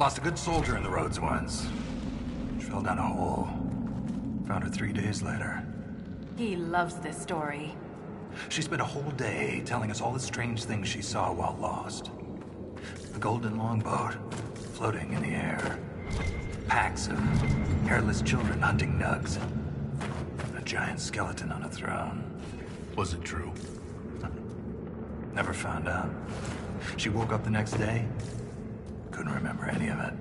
Lost a good soldier in the roads once. She fell down a hole. Found her 3 days later. He loves this story. She spent a whole day telling us all the strange things she saw while lost. A golden longboat floating in the air. Packs of hairless children hunting nugs. A giant skeleton on a throne. Was it true? Never found out. She woke up the next day. Couldn't remember any of it.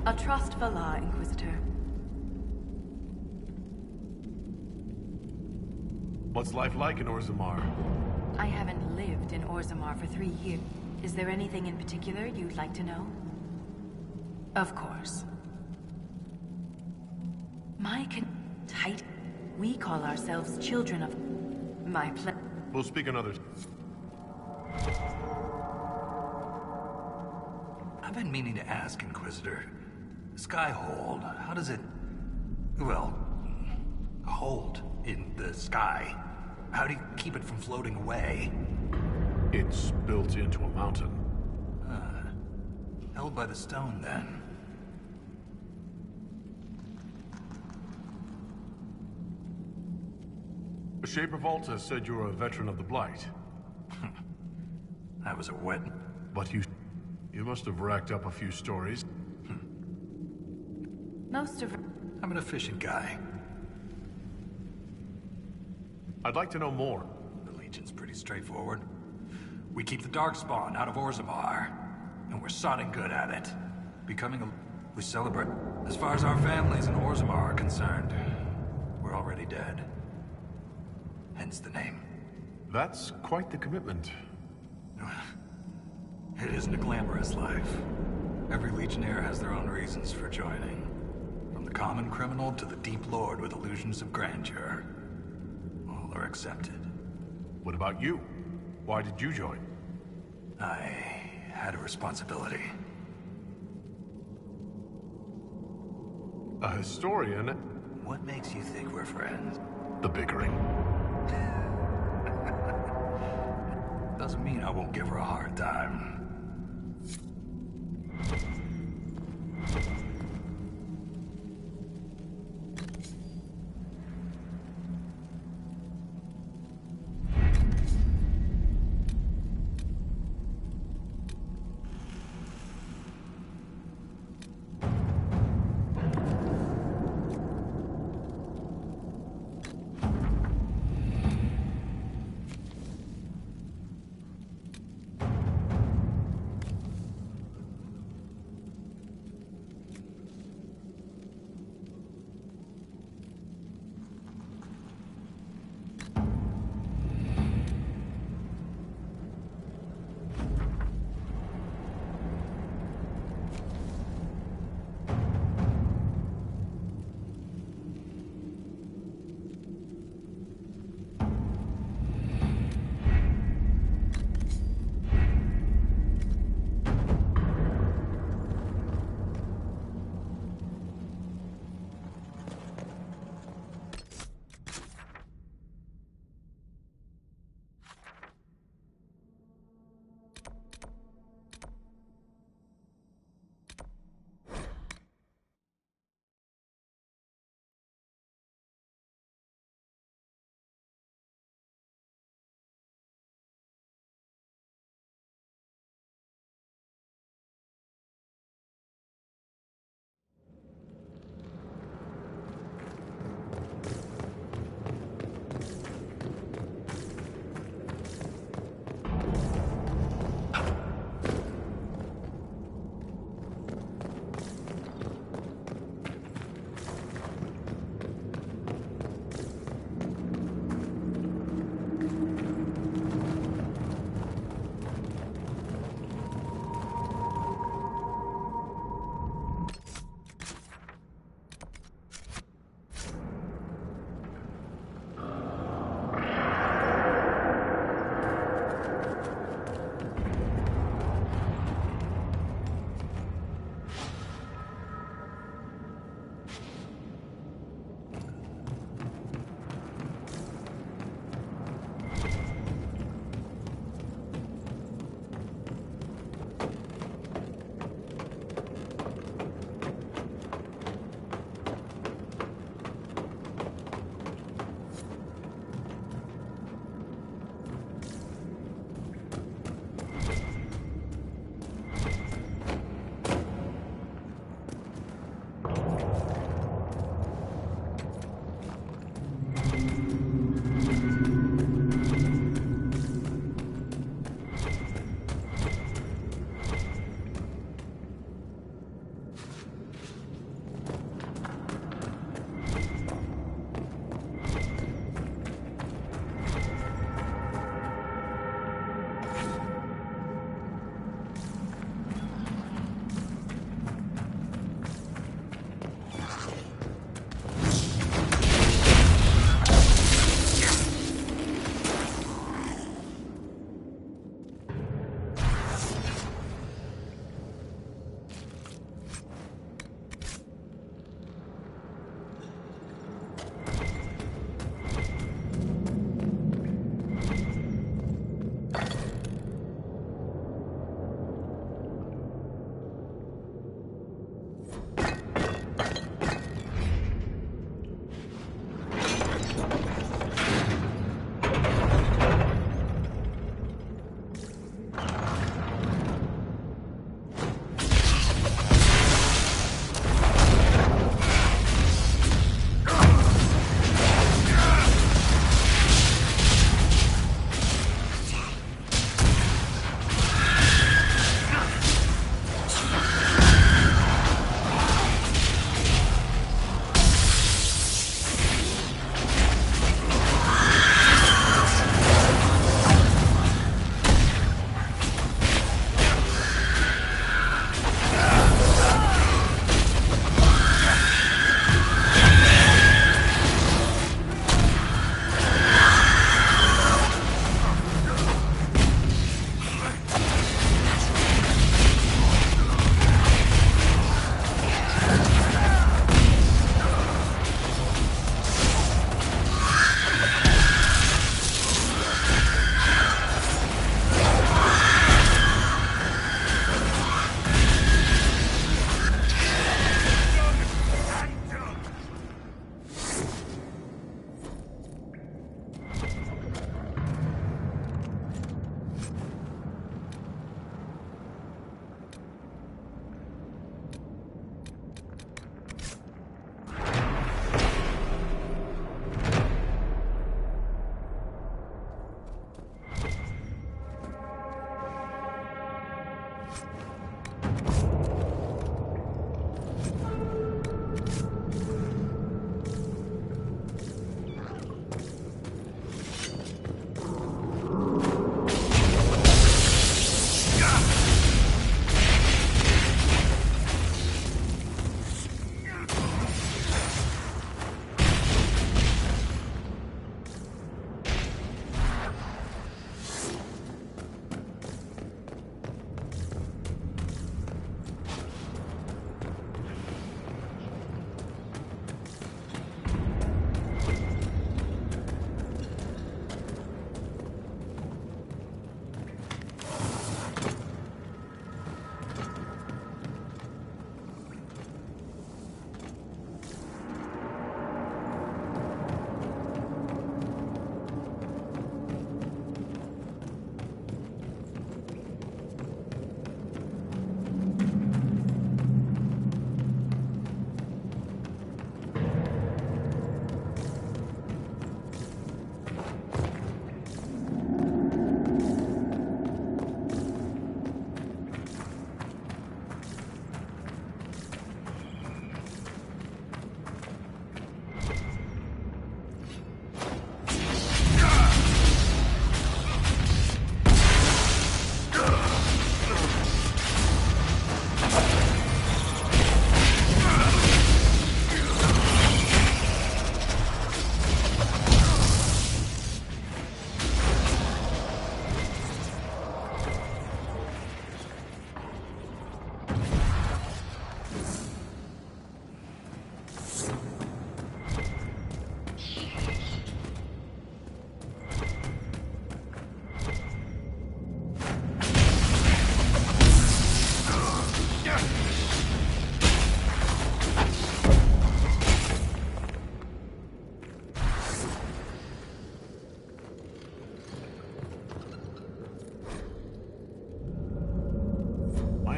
A trust for law, Inquisitor. What's life like in Orzammar? I haven't lived in Orzammar for 3 years. Is there anything in particular you'd like to know? Of course. Tight. We call ourselves children of my We'll speak another. I've been meaning to ask, Inquisitor. Skyhold, how does it... well... hold in the sky? How do you keep it from floating away? It's built into a mountain. Held by the stone, then. Shaper Volta said you're a veteran of the Blight. That was a wet... But you must have racked up a few stories. Most of... I'm an efficient guy. I'd like to know more. The Legion's pretty straightforward. We keep the Darkspawn out of Orzammar, and we're sodding good at it. We celebrate. As far as our families in Orzammar are concerned, we're already dead. Hence the name. That's quite the commitment. It isn't a glamorous life. Every Legionnaire has their own reasons for joining. From the common criminal to the deep lord with illusions of grandeur. All are accepted. What about you? Why did you join? I had a responsibility. A historian? What makes you think we're friends? The bickering. Doesn't mean I won't give her a hard time.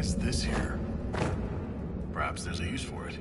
is this here? Perhaps there's a use for it.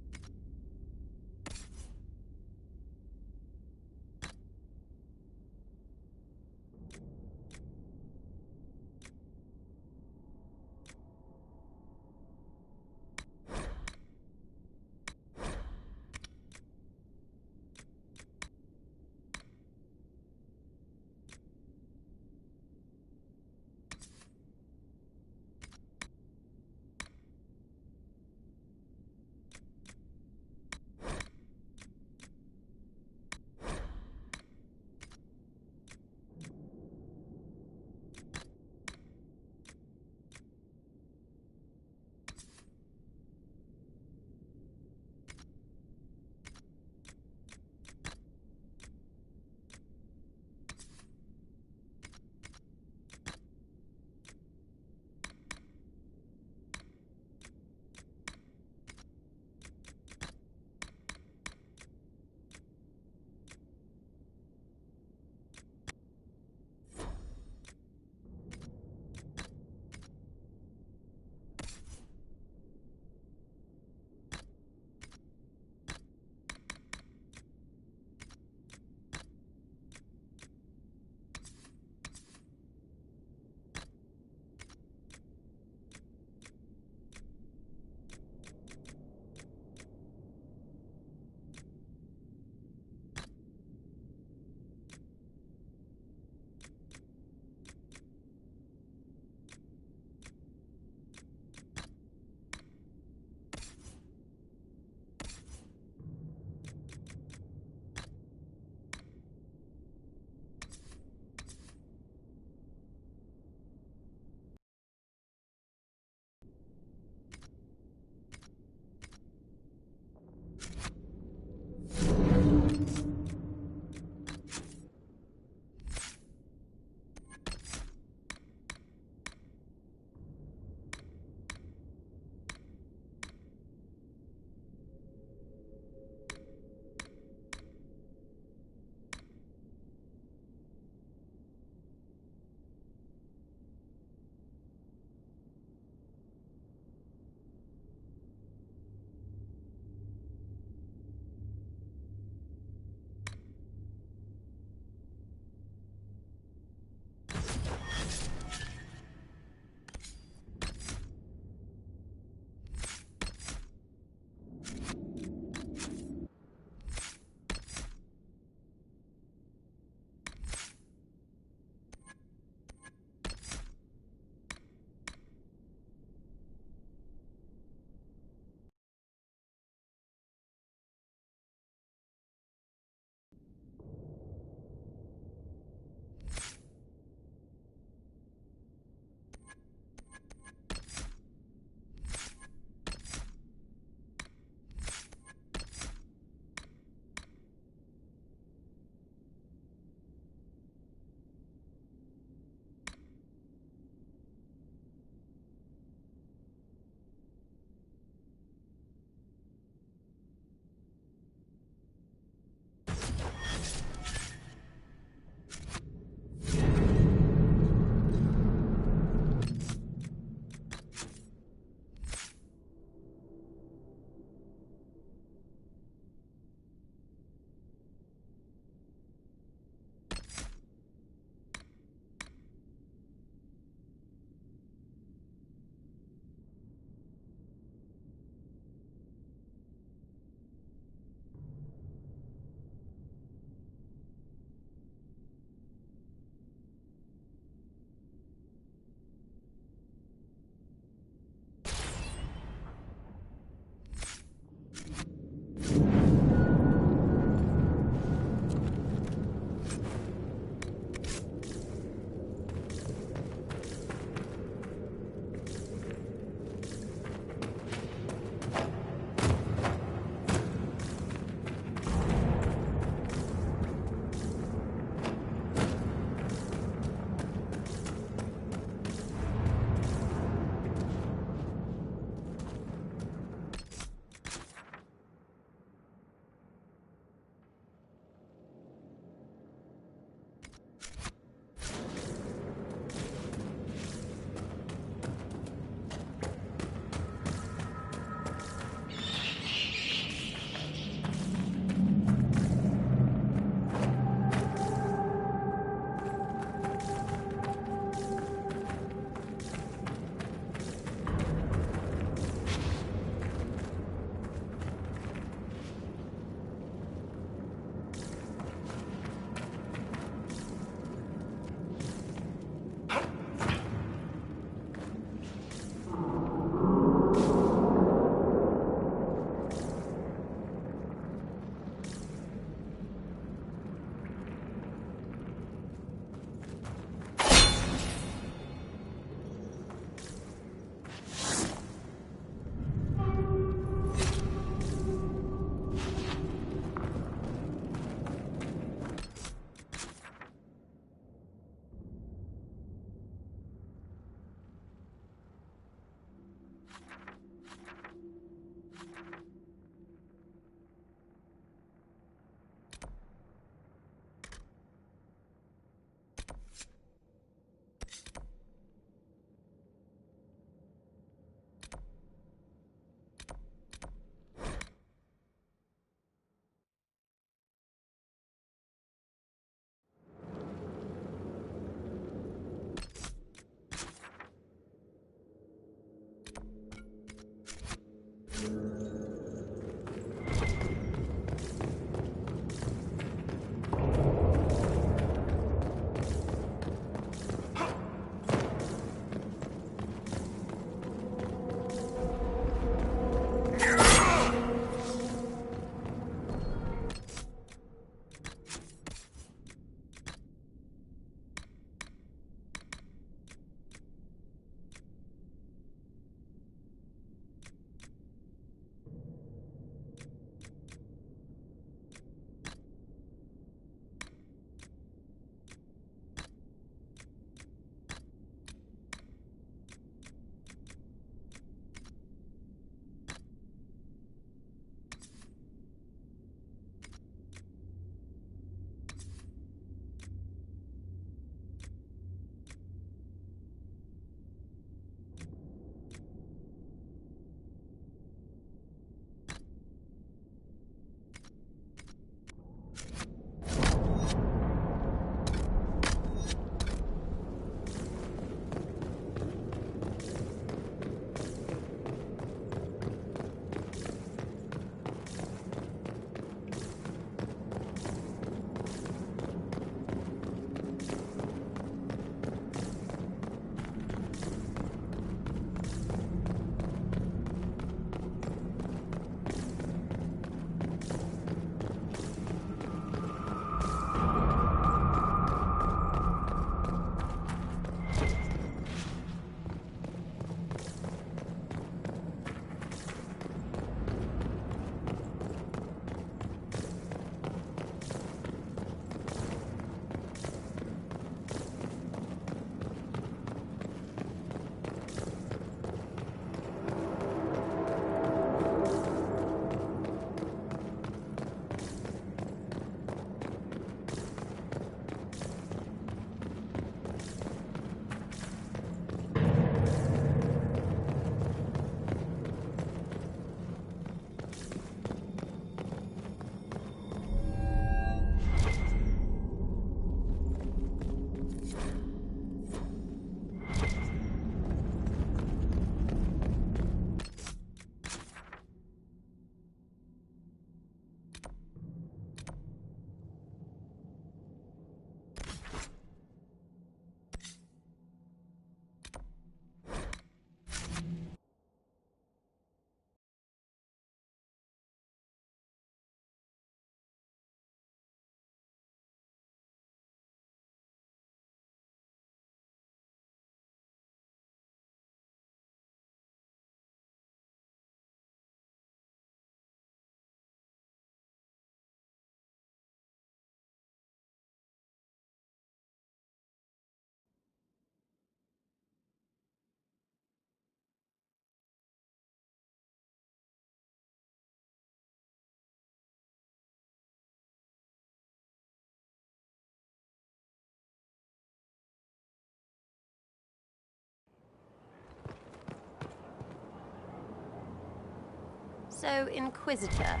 So, Inquisitor.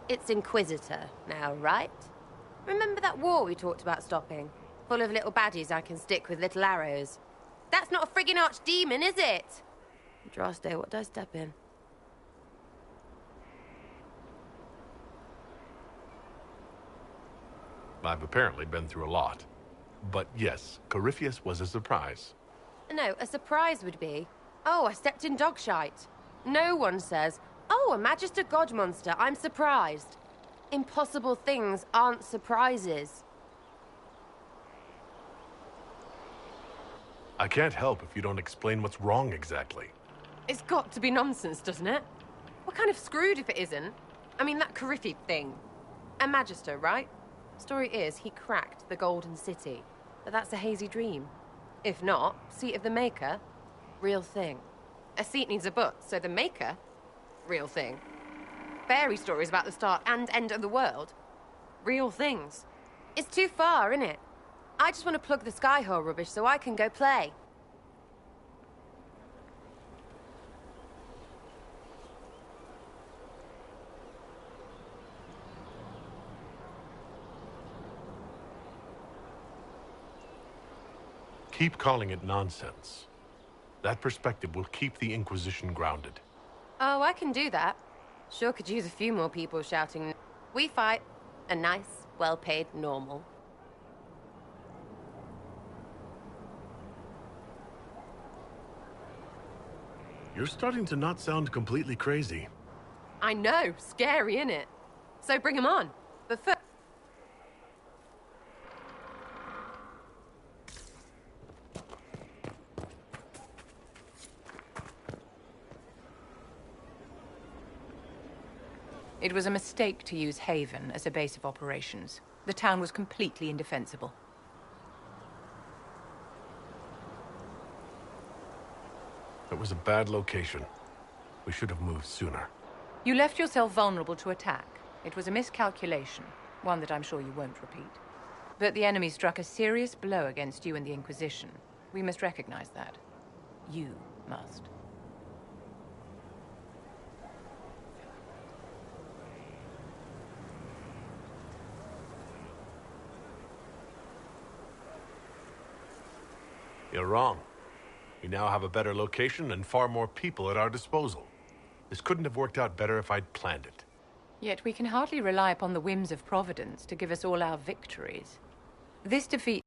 It's Inquisitor now, right? Remember that war we talked about stopping? Full of little baddies I can stick with little arrows. That's not a friggin' archdemon, is it? Andraste, what did I step in? I've apparently been through a lot. But yes, Corypheus was a surprise. No, a surprise would be, oh, I stepped in dog shite. No one says, oh, a Magister God monster, I'm surprised. Impossible things aren't surprises. I can't help if you don't explain what's wrong exactly. It's got to be nonsense, doesn't it? We're kind of screwed if it isn't. I mean, that Corypheus thing. A Magister, right? Story is, he cracked the Golden City. But that's a hazy dream. If not, Seat of the Maker, real thing. A seat needs a book, so the Maker, real thing. Fairy stories about the start and end of the world, real things. It's too far, innit? I just want to plug the skyhole rubbish so I can go play. Keep calling it nonsense. That perspective will keep the Inquisition grounded. Oh, I can do that. Sure could use a few more people shouting, "We fight." A nice, well-paid normal. You're starting to not sound completely crazy. I know, scary, innit? So bring 'em on. But first... It was a mistake to use Haven as a base of operations. The town was completely indefensible. It was a bad location. We should have moved sooner. You left yourself vulnerable to attack. It was a miscalculation, one that I'm sure you won't repeat. But the enemy struck a serious blow against you and the Inquisition. We must recognize that. You must. You're wrong. We now have a better location and far more people at our disposal. This couldn't have worked out better if I'd planned it. Yet we can hardly rely upon the whims of Providence to give us all our victories. This defeat...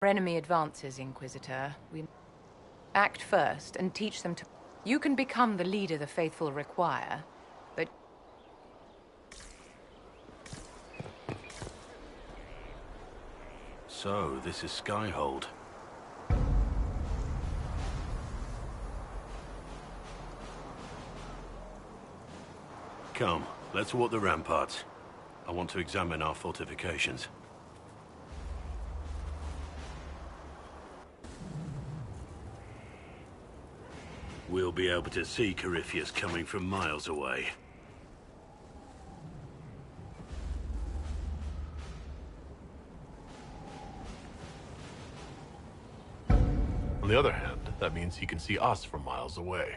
Our enemy advances, Inquisitor. We act first and teach them to... You can become the leader the faithful require, but... So, this is Skyhold. Come, let's walk the ramparts. I want to examine our fortifications. We'll be able to see Corypheus coming from miles away. On the other hand, that means he can see us from miles away.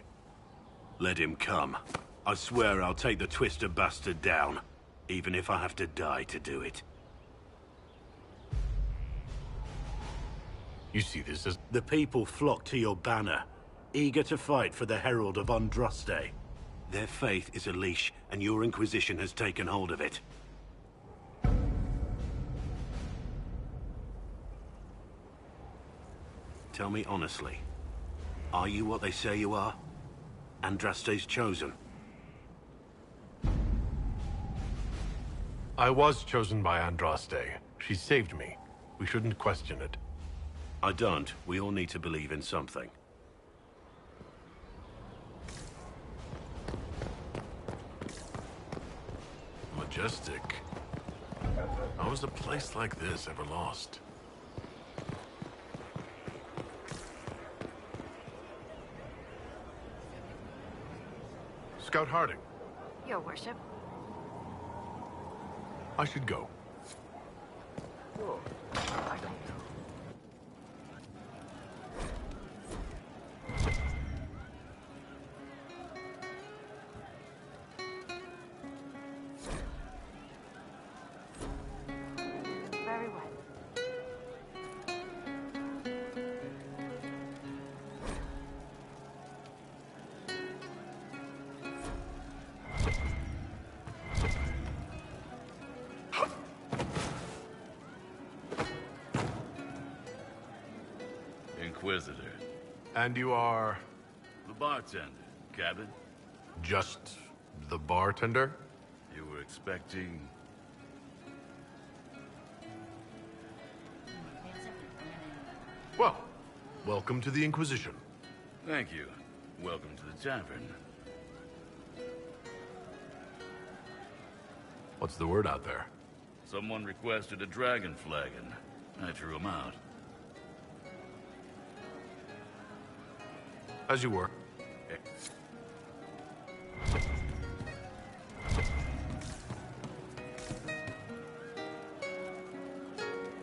Let him come. I swear I'll take the twister bastard down, even if I have to die to do it. You see this as... The people flock to your banner, eager to fight for the Herald of Andraste. Their faith is a leash, and your Inquisition has taken hold of it. Tell me honestly, are you what they say you are? Andraste's chosen? I was chosen by Andraste. She saved me. We shouldn't question it. I don't. We all need to believe in something. Majestic. How was a place like this ever lost? Scout Harding. Your worship. I should go. I don't know. Inquisitor. And you are The bartender, Cabin. just the bartender? You were expecting... Well, welcome to the Inquisition. Thank you. Welcome to the tavern. What's the word out there? Someone requested a dragon flagon. I threw him out. As you were.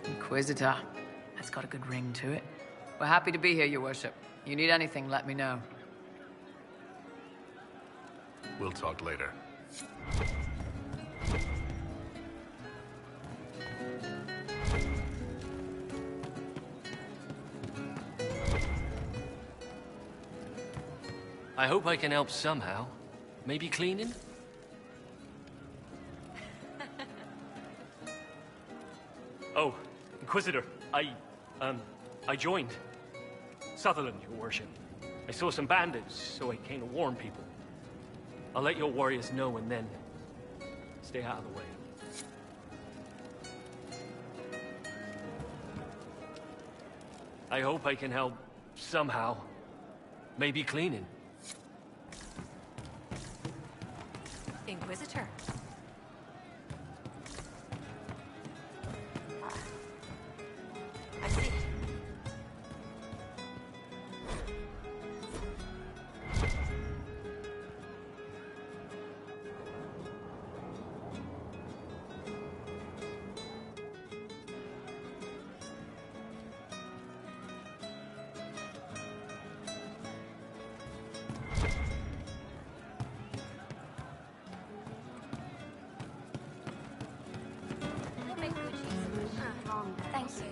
Inquisitor. That's got a good ring to it. We're happy to be here, Your Worship. You need anything, let me know. We'll talk later. I hope I can help somehow. Maybe cleaning? Oh, Inquisitor, I joined. Sutherland, Your Worship. I saw some bandits, so I came to warn people. I'll let your warriors know and then stay out of the way. I hope I can help somehow. Maybe cleaning. Inquisitor. I see. Thank you.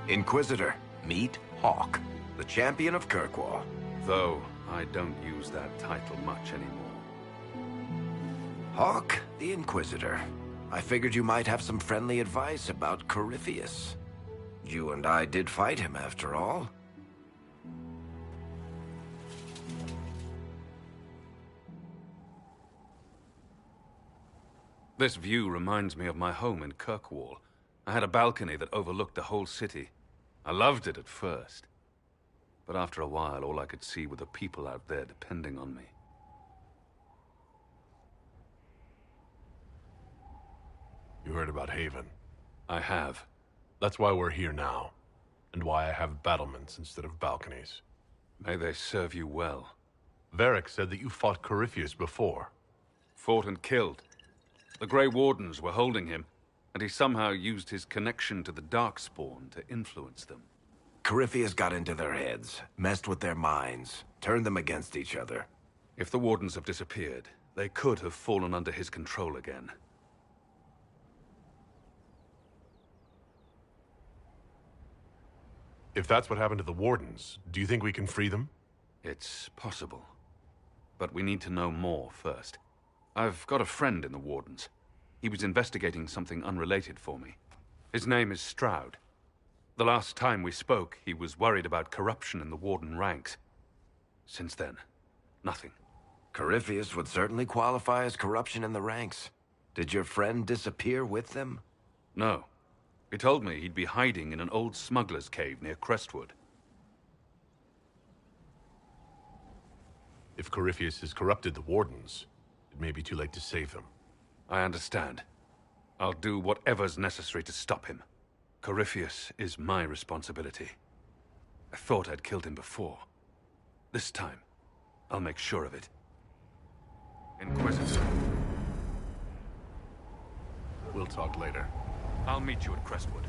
Inquisitor, meet Hawk, the champion of Kirkwall. Though I don't use that title much anymore. Hawk, the Inquisitor. I figured you might have some friendly advice about Corypheus. You and I did fight him, after all. This view reminds me of my home in Kirkwall. I had a balcony that overlooked the whole city. I loved it at first. But after a while, all I could see were the people out there depending on me. You heard about Haven. I have. That's why we're here now. And why I have battlements instead of balconies. May they serve you well. Varric said that you fought Corypheus before. Fought and killed. The Grey Wardens were holding him, and he somehow used his connection to the Darkspawn to influence them. Corypheus got into their heads, messed with their minds, turned them against each other. If the Wardens have disappeared, they could have fallen under his control again. If that's what happened to the Wardens, do you think we can free them? It's possible. But we need to know more first. I've got a friend in the Wardens. He was investigating something unrelated for me. His name is Stroud. The last time we spoke, he was worried about corruption in the Warden ranks. Since then, nothing. Corypheus would certainly qualify as corruption in the ranks. Did your friend disappear with them? No. He told me he'd be hiding in an old smuggler's cave near Crestwood. If Corypheus has corrupted the Wardens, it may be too late to save them. I understand. I'll do whatever's necessary to stop him. Corypheus is my responsibility. I thought I'd killed him before. This time, I'll make sure of it. Inquisitor. We'll talk later. I'll meet you at Crestwood.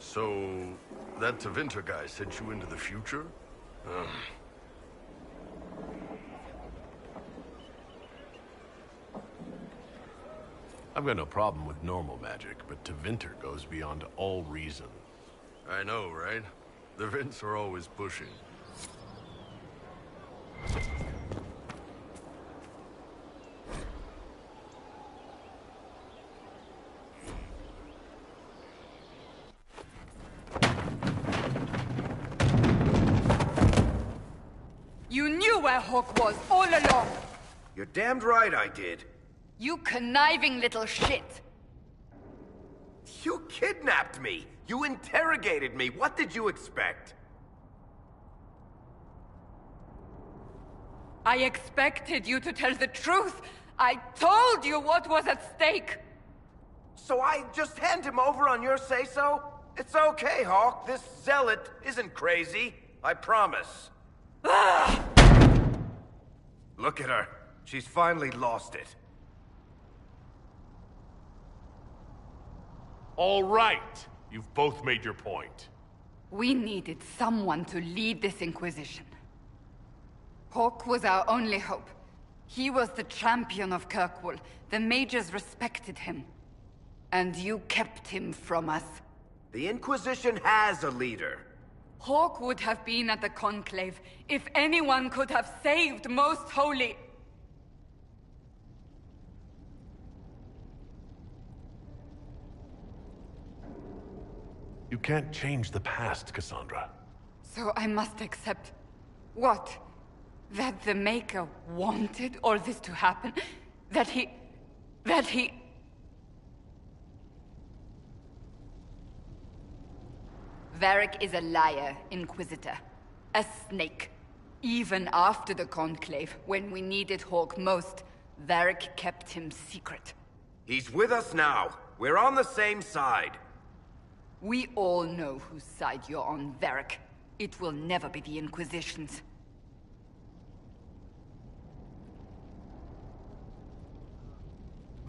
So, that Tevinter guy sent you into the future? I've got no problem with normal magic, but Tevinter goes beyond all reason. I know, right? The Vints are always pushing. You knew where Hawk was all along! You're damned right I did. You conniving little shit! You kidnapped me! You interrogated me! What did you expect? I expected you to tell the truth! I told you what was at stake! So I just hand him over on your say-so? It's okay, Hawk. This zealot isn't crazy. I promise. Ah! Look at her. She's finally lost it. All right! You've both made your point. We needed someone to lead this Inquisition. Hawk was our only hope. He was the champion of Kirkwall. The mages respected him. And you kept him from us. The Inquisition has a leader. Hawk would have been at the Conclave if anyone could have saved Most Holy. You can't change the past, Cassandra. So I must accept... what? That the Maker wanted all this to happen? That he... Varric is a liar, Inquisitor. A snake. Even after the Conclave, when we needed Hawk most, Varric kept him secret. He's with us now. We're on the same side. We all know whose side you're on, Varric. It will never be the Inquisition's.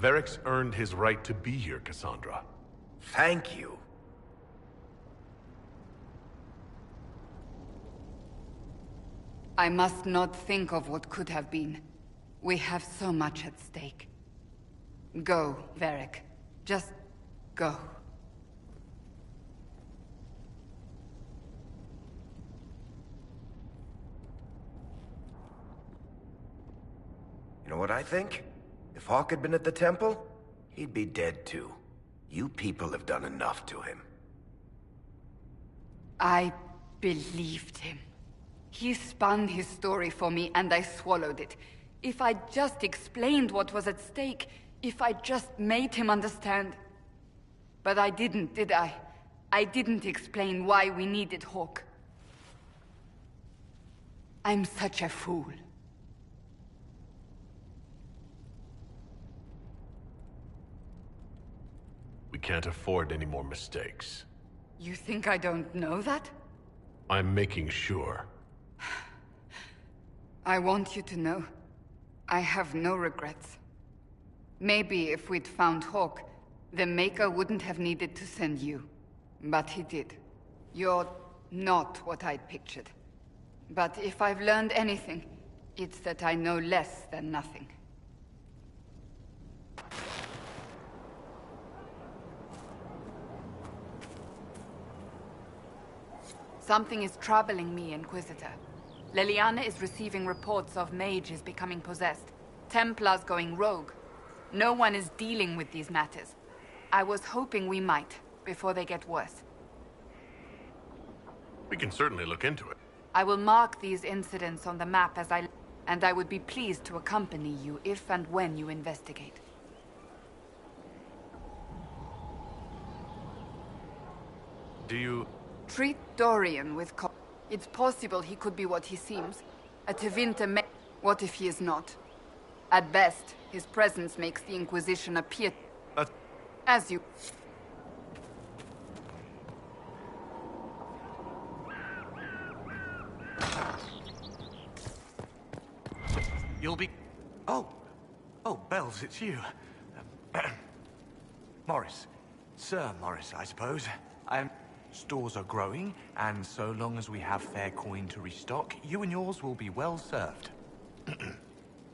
Varric's earned his right to be here, Cassandra. Thank you. I must not think of what could have been. We have so much at stake. Go, Varric. Just go. You know what I think? If Hawk had been at the temple, he'd be dead too. You people have done enough to him. I believed him. He spun his story for me, and I swallowed it. If I just explained what was at stake, if I just made him understand... But I didn't, did I? I didn't explain why we needed Hawk. I'm such a fool. We can't afford any more mistakes. You think I don't know that? I'm making sure. I want you to know, I have no regrets. Maybe if we'd found Hawk, The Maker wouldn't have needed to send you, but he did. You're not what I'd pictured. But if I've learned anything, it's that I know less than nothing. Something is troubling me, Inquisitor. Leliana is receiving reports of mages becoming possessed, Templars going rogue. No one is dealing with these matters. I was hoping we might, before they get worse. We can certainly look into it. I will mark these incidents on the map and I would be pleased to accompany you if and when you investigate. Do you... Treat Dorian with It's possible he could be what he seems. A Tevinter What if he is not? At best, his presence makes the Inquisition appear... As you... You'll be... Oh, Bells, it's you. Morris. Sir Morris, I suppose. Stores are growing, and so long as we have fair coin to restock, you and yours will be well served.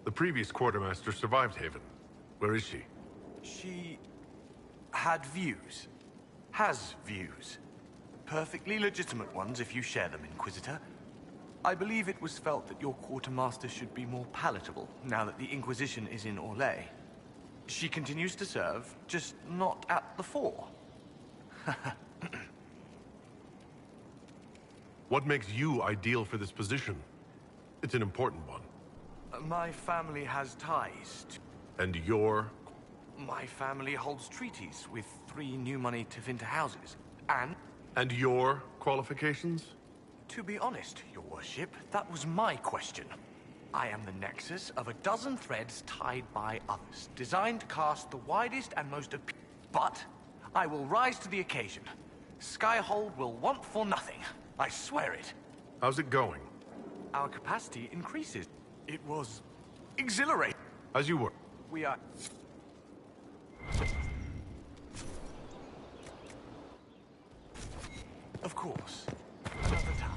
The previous quartermaster survived Haven. Where is she? She... had views. Has views. Perfectly legitimate ones if you share them, Inquisitor. I believe it was felt that your quartermaster should be more palatable, now that the Inquisition is in Orlais. She continues to serve, just not at the fore. What makes you ideal for this position? It's an important one. My family has ties to... And your... My family holds treaties with 3 new money Tevinter houses, and... And your qualifications? To be honest, your worship, that was my question. I am the nexus of a dozen threads tied by others, designed to cast the widest and most But I will rise to the occasion. Skyhold will want for nothing. I swear it. How's it going? Our capacity increases. It was... exhilarating. As you were. We are... Of course. Another time.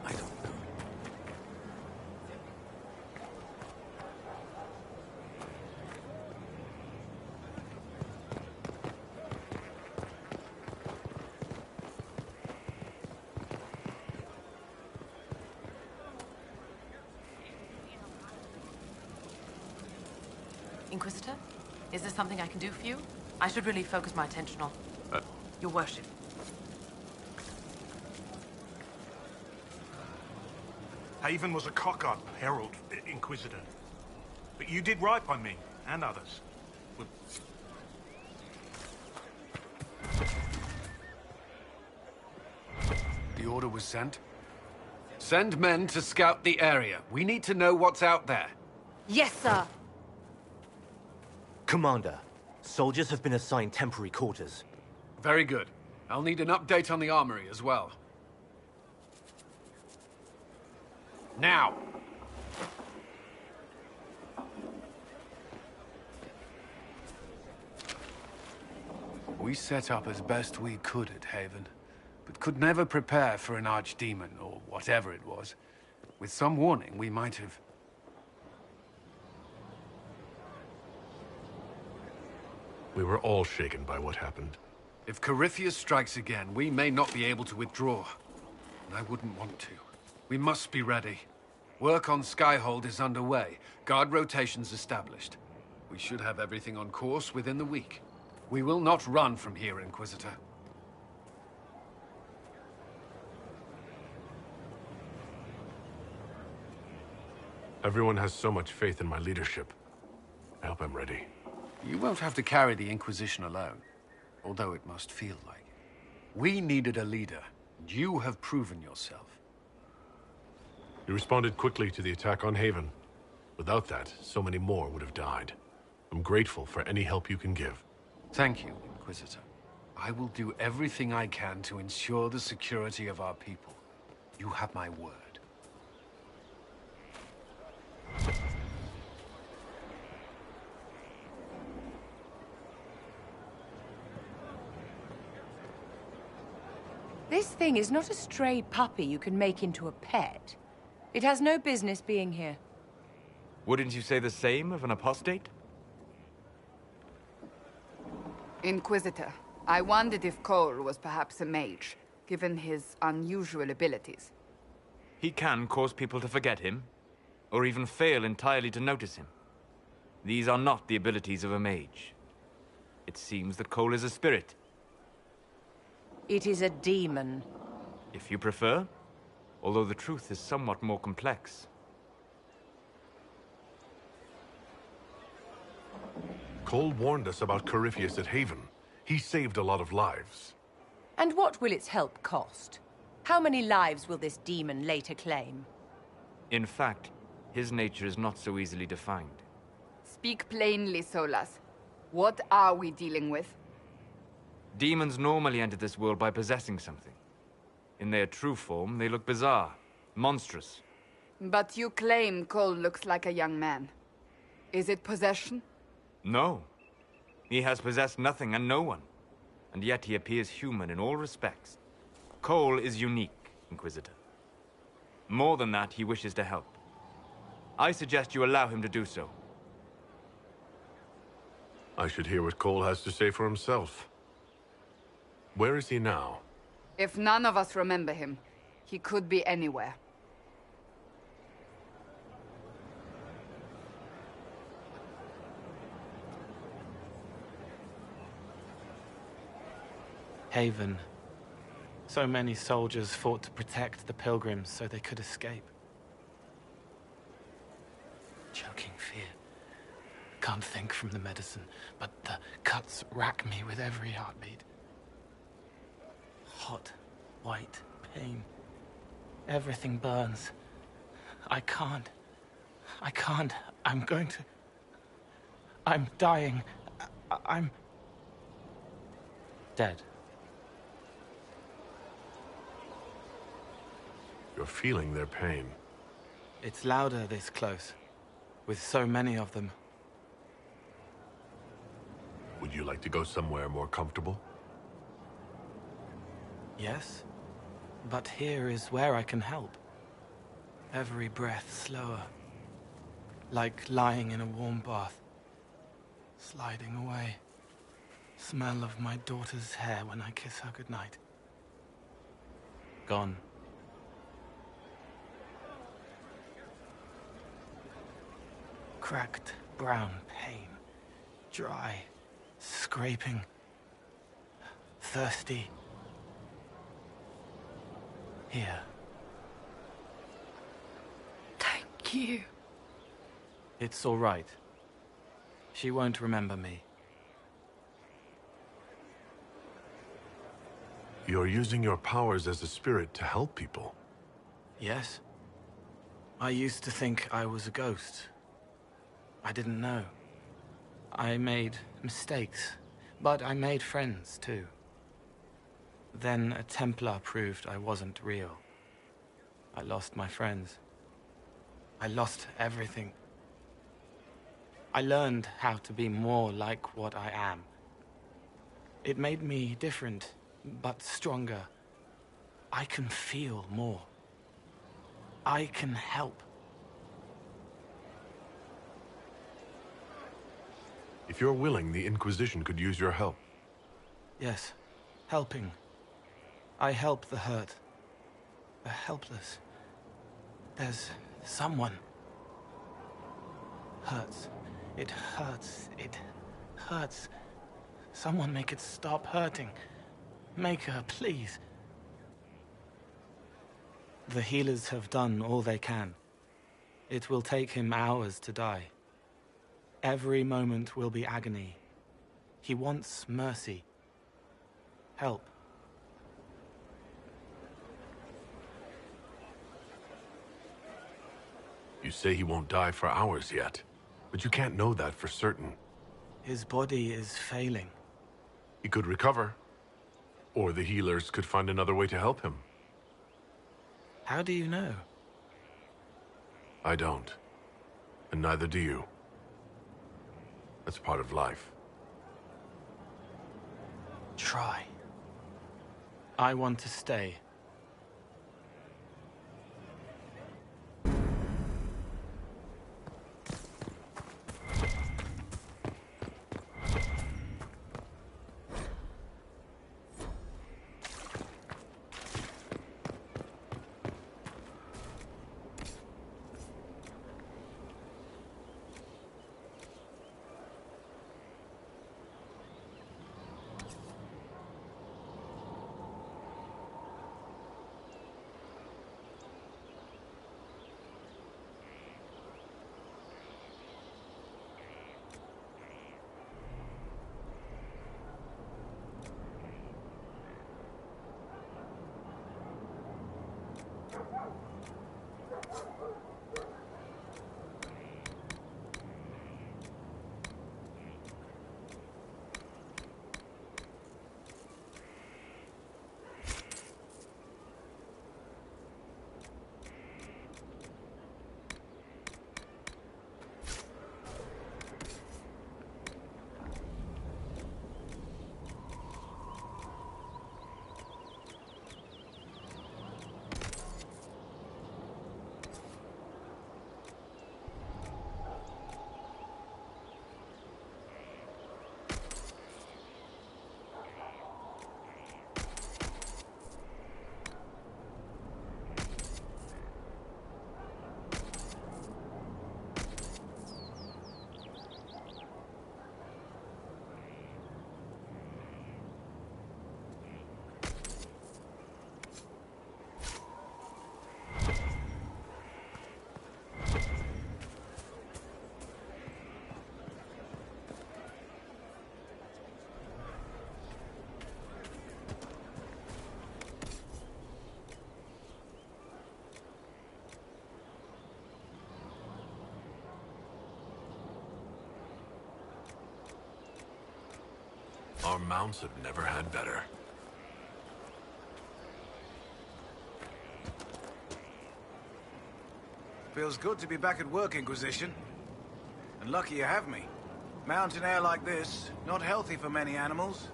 I don't know. Inquisitor? Is there something I can do for you? I should really focus my attention on... Your worship. Haven was a cock-up, Herald, Inquisitor. But you did right by me, and others. The order was sent? Send men to scout the area. We need to know what's out there. Yes, sir. Commander, soldiers have been assigned temporary quarters. Very good. I'll need an update on the armory as well. Now! We set up as best we could at Haven, but could never prepare for an archdemon, or whatever it was. With some warning, we might have... We were all shaken by what happened. If Corypheus strikes again, we may not be able to withdraw. And I wouldn't want to. We must be ready. Work on Skyhold is underway. Guard rotations established. We should have everything on course within the week. We will not run from here, Inquisitor. Everyone has so much faith in my leadership. I hope I'm ready. You won't have to carry the Inquisition alone, although it must feel like it. We needed a leader, and you have proven yourself. You responded quickly to the attack on Haven. Without that, so many more would have died. I'm grateful for any help you can give. Thank you, Inquisitor. I will do everything I can to ensure the security of our people. You have my word. This thing is not a stray puppy you can make into a pet. It has no business being here. Wouldn't you say the same of an apostate? Inquisitor, I wondered if Cole was perhaps a mage, given his unusual abilities. He can cause people to forget him, or even fail entirely to notice him. These are not the abilities of a mage. It seems that Cole is a spirit. It is a demon. If you prefer, although the truth is somewhat more complex. Cole warned us about Corypheus at Haven. He saved a lot of lives. And what will its help cost? How many lives will this demon later claim? In fact, his nature is not so easily defined. Speak plainly, Solas. What are we dealing with? Demons normally enter this world by possessing something. In their true form, they look bizarre, monstrous. But you claim Cole looks like a young man. Is it possession? No. He has possessed nothing and no one. And yet he appears human in all respects. Cole is unique, Inquisitor. More than that, he wishes to help. I suggest you allow him to do so. I should hear what Cole has to say for himself. Where is he now? If none of us remember him, he could be anywhere. Haven. So many soldiers fought to protect the pilgrims so they could escape. Choking fear. Can't think from the medicine, but the cuts rack me with every heartbeat. Hot, white pain. Everything burns. I can't. I'm going to... I'm dying. I'm... dead. You're feeling their pain. It's louder this close, with so many of them. Would you like to go somewhere more comfortable? Yes, but here is where I can help. Every breath slower, like lying in a warm bath, sliding away. Smell of my daughter's hair when I kiss her goodnight. Gone. Cracked brown pain, dry, scraping, thirsty. Here. Thank you. It's all right. She won't remember me. You're using your powers as a spirit to help people. Yes. I used to think I was a ghost. I didn't know. I made mistakes, but I made friends too. Then a Templar proved I wasn't real. I lost my friends. I lost everything. I learned how to be more like what I am. It made me different, but stronger. I can feel more. I can help. If you're willing, the Inquisition could use your help. Yes, helping. I help the hurt, the helpless. There's someone. Hurts. It hurts. It hurts. Someone make it stop hurting. Make her, please. The healers have done all they can. It will take him hours to die. Every moment will be agony. He wants mercy. Help. You say he won't die for hours yet, but you can't know that for certain. His body is failing. He could recover, or the healers could find another way to help him. How do you know? I don't, and neither do you. That's part of life. Try. I want to stay. Our mounts have never had better. Feels good to be back at work, Inquisition. And lucky you have me. Mountain air like this, not healthy for many animals.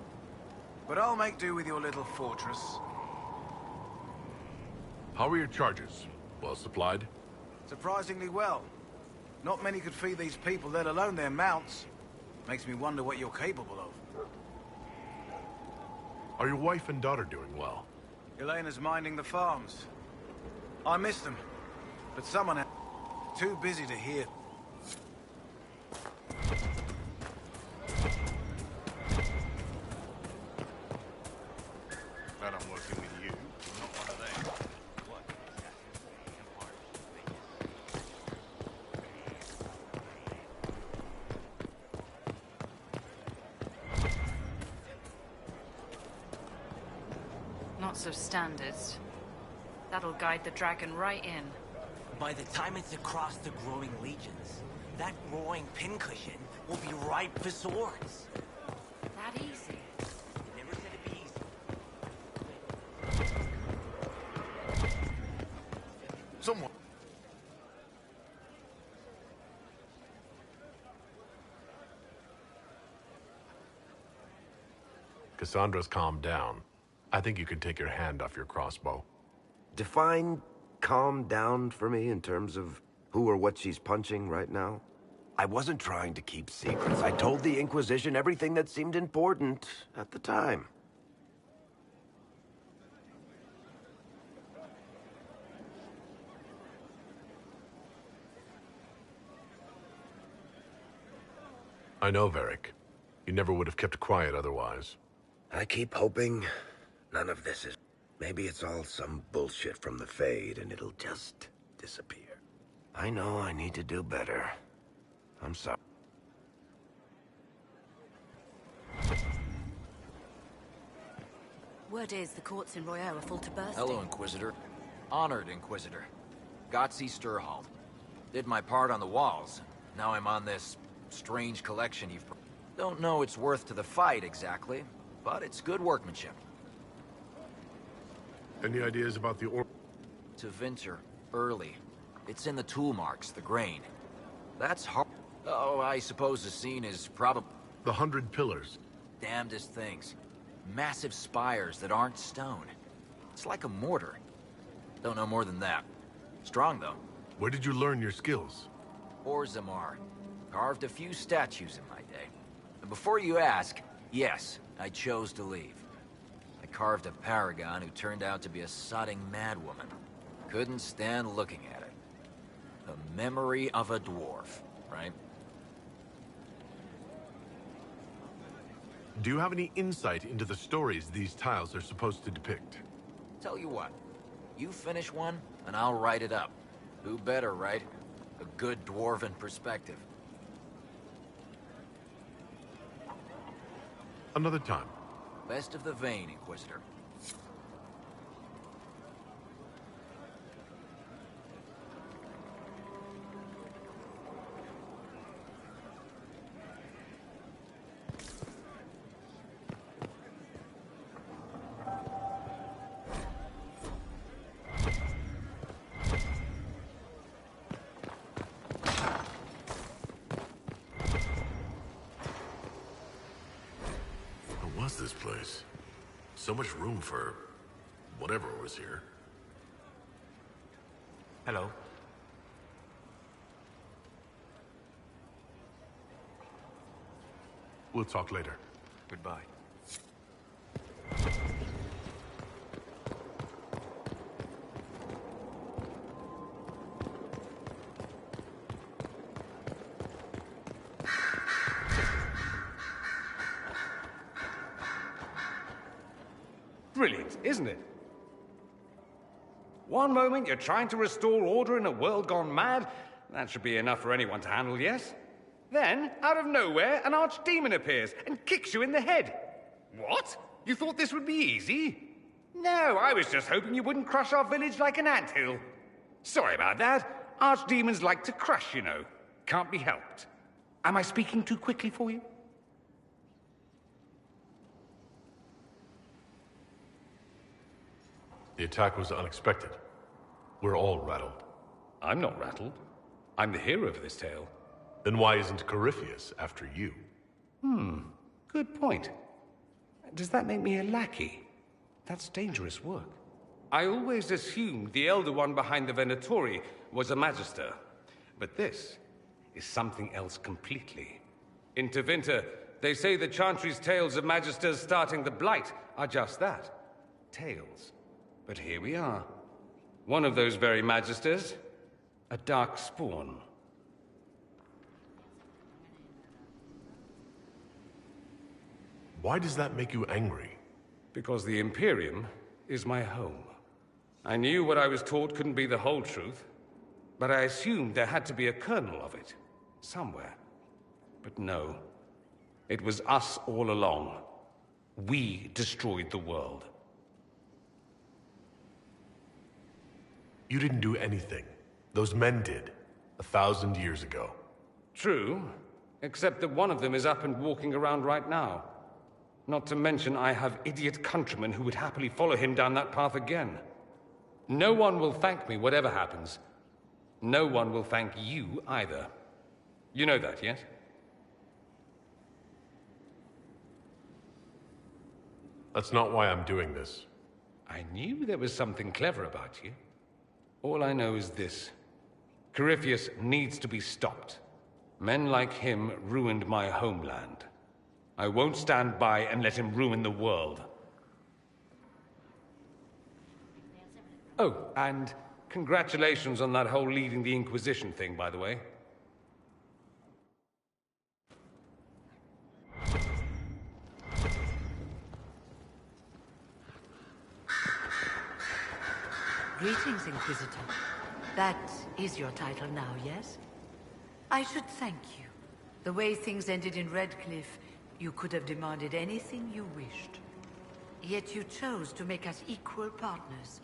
But I'll make do with your little fortress. How are your charges? Well supplied? Surprisingly well. Not many could feed these people, let alone their mounts. Makes me wonder what you're capable of. Are your wife and daughter doing well? Elena's minding the farms. I miss them, but someone too busy to hear. Glad I'm working with you, not one of them. Not so standard. That'll guide the dragon right in. By the time it's across the growing legions, that roaring pincushion will be ripe for swords. That easy? I never said it'd be easy. Someone... Cassandra's calmed down. I think you can take your hand off your crossbow. Define calm down for me in terms of who or what she's punching right now. I wasn't trying to keep secrets. I told the Inquisition everything that seemed important at the time. I know, Varric. You never would have kept quiet otherwise. I keep hoping none of this is... Maybe it's all some bullshit from the Fade and it'll just disappear. I know I need to do better. I'm sorry. Word is the courts in Royale are full to bursting. Hello, Inquisitor. Honored Inquisitor. Gotzi Sturhald. Did my part on the walls. Now I'm on this strange collection you've... Don't know its worth to the fight, exactly, but it's good workmanship. Any ideas about the or... To Vinter, early. It's in the tool marks, the grain. That's hard. Oh, I suppose the scene is probably... The 100 pillars. Damnedest things. Massive spires that aren't stone. It's like a mortar. Don't know more than that. Strong, though. Where did you learn your skills? Orzammar. Carved a few statues in my day. And before you ask, yes, I chose to leave. I carved a paragon who turned out to be a sodding madwoman. Couldn't stand looking at it. The memory of a dwarf, right? Do you have any insight into the stories these tiles are supposed to depict? Tell you what, you finish one, and I'll write it up. Who better, right? A good dwarven perspective. Another time. Best of the vein, Inquisitor. What was this place? So much room for whatever was here. Hello. We'll talk later. Goodbye. Brilliant, isn't it? One moment you're trying to restore order in a world gone mad. That should be enough for anyone to handle, yes? Then, out of nowhere, an archdemon appears and kicks you in the head. What? You thought this would be easy? No, I was just hoping you wouldn't crush our village like an anthill. Sorry about that. Archdemons like to crush, you know. Can't be helped. Am I speaking too quickly for you? The attack was unexpected. We're all rattled. I'm not rattled. I'm the hero of this tale. Then why isn't Corypheus after you? Good point. Does that make me a lackey? That's dangerous work. I always assumed the Elder One behind the Venatori was a Magister. But this is something else completely. In Tevinter, they say the Chantry's tales of Magisters starting the Blight are just that. Tales. But here we are. One of those very Magisters, a dark spawn. Why does that make you angry? Because the Imperium is my home. I knew what I was taught couldn't be the whole truth, but I assumed there had to be a kernel of it, somewhere. But no, it was us all along. We destroyed the world. You didn't do anything. Those men did, 1,000 years ago. True, except that one of them is up and walking around right now. Not to mention I have idiot countrymen who would happily follow him down that path again. No one will thank me, whatever happens. No one will thank you either. You know that, yes? That's not why I'm doing this. I knew there was something clever about you. All I know is this. Corypheus needs to be stopped. Men like him ruined my homeland. I won't stand by and let him ruin the world. Oh, and congratulations on that whole leading the Inquisition thing, by the way. Greetings, Inquisitor. That is your title now, yes? I should thank you. The way things ended in Redcliffe, you could have demanded anything you wished. Yet you chose to make us equal partners.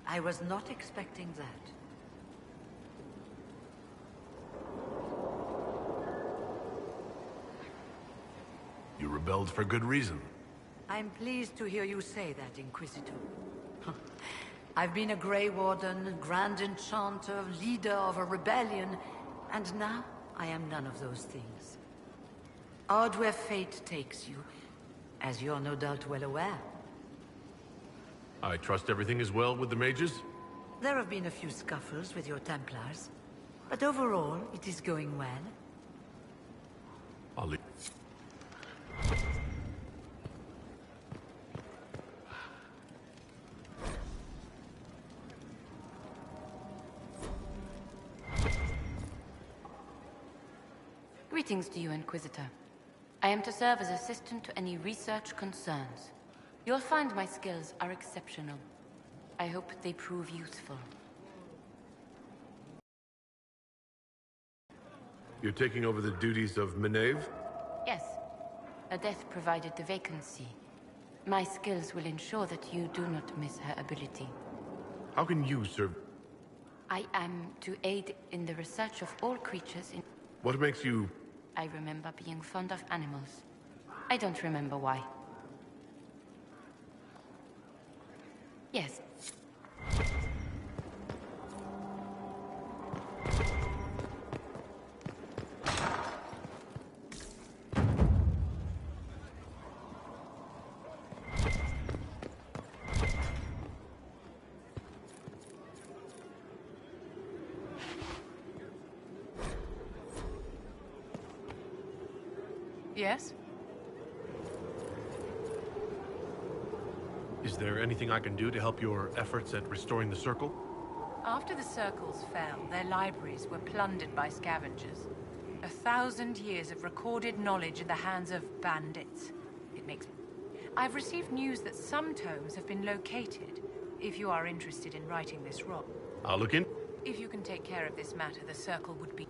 I was not expecting that. You rebelled for good reason. I'm pleased to hear you say that, Inquisitor. I've been a Grey Warden, Grand Enchanter, leader of a rebellion, and now I am none of those things. Odd where fate takes you, as you're no doubt well aware. I trust everything is well with the mages? There have been a few scuffles with your Templars, but overall, it is going well. I'll leave. Greetings to you, Inquisitor. I am to serve as assistant to any research concerns. You'll find my skills are exceptional. I hope they prove useful. You're taking over the duties of Meneve? Yes. Her death provided the vacancy. My skills will ensure that you do not miss her ability. How can you serve? I am to aid in the research of all creatures in... What makes you... I remember being fond of animals. I don't remember why. Yes. Yes? Is there anything I can do to help your efforts at restoring the Circle? After the Circles fell, their libraries were plundered by scavengers. 1,000 years of recorded knowledge in the hands of bandits. It makes... I've received news that some tomes have been located, if you are interested in righting this wrong. I'll look in. If you can take care of this matter, the Circle would be...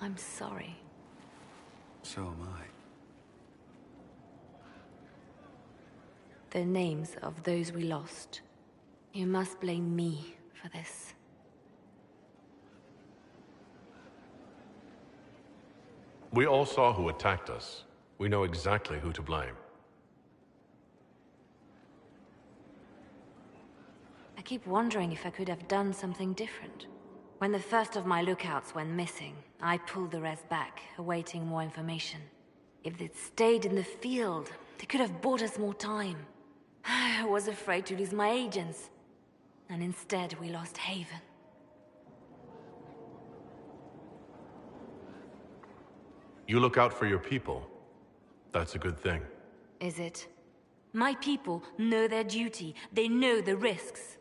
I'm sorry. So am I. The names of those we lost. You must blame me for this. We all saw who attacked us. We know exactly who to blame. I keep wondering if I could have done something different. When the first of my lookouts went missing, I pulled the rest back, awaiting more information. If they'd stayed in the field, they could have bought us more time. I was afraid to lose my agents. And instead, we lost Haven. You look out for your people. That's a good thing. Is it? My people know their duty. They know the risks.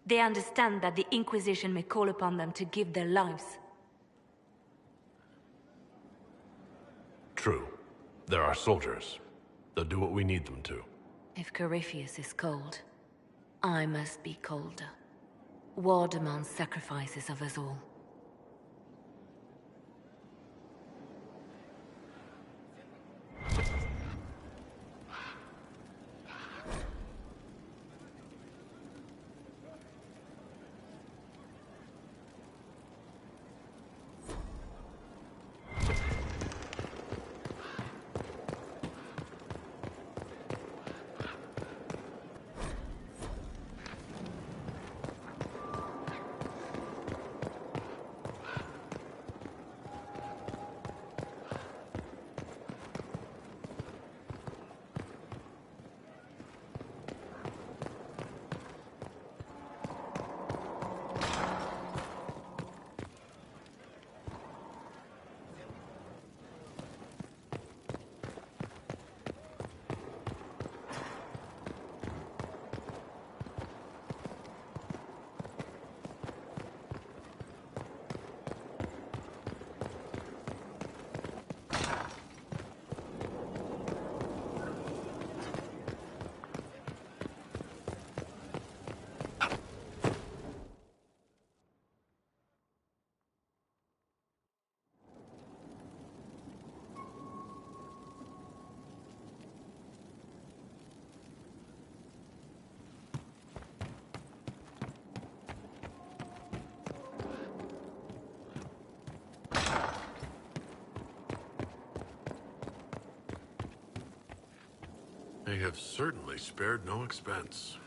They understand that the Inquisition may call upon them to give their lives. True. They're our soldiers. They'll do what we need them to. If Corypheus is cold, I must be colder. War demands sacrifices of us all. They have certainly spared no expense.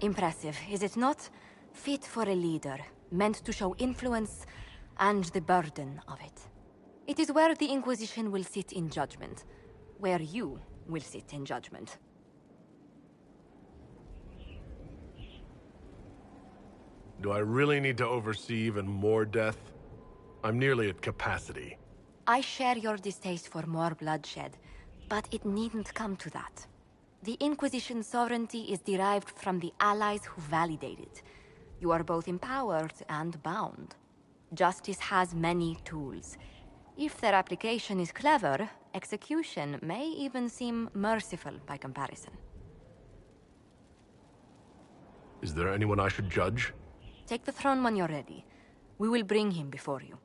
Impressive, is it not? Fit for a leader, meant to show influence and the burden of it. It is where the Inquisition will sit in judgment. Where you will sit in judgment. Do I really need to oversee even more death? I'm nearly at capacity. I share your distaste for more bloodshed, but it needn't come to that. The Inquisition's sovereignty is derived from the allies who validate it. You are both empowered and bound. Justice has many tools. If their application is clever, execution may even seem merciful by comparison. Is there anyone I should judge? Take the throne when you're ready. We will bring him before you.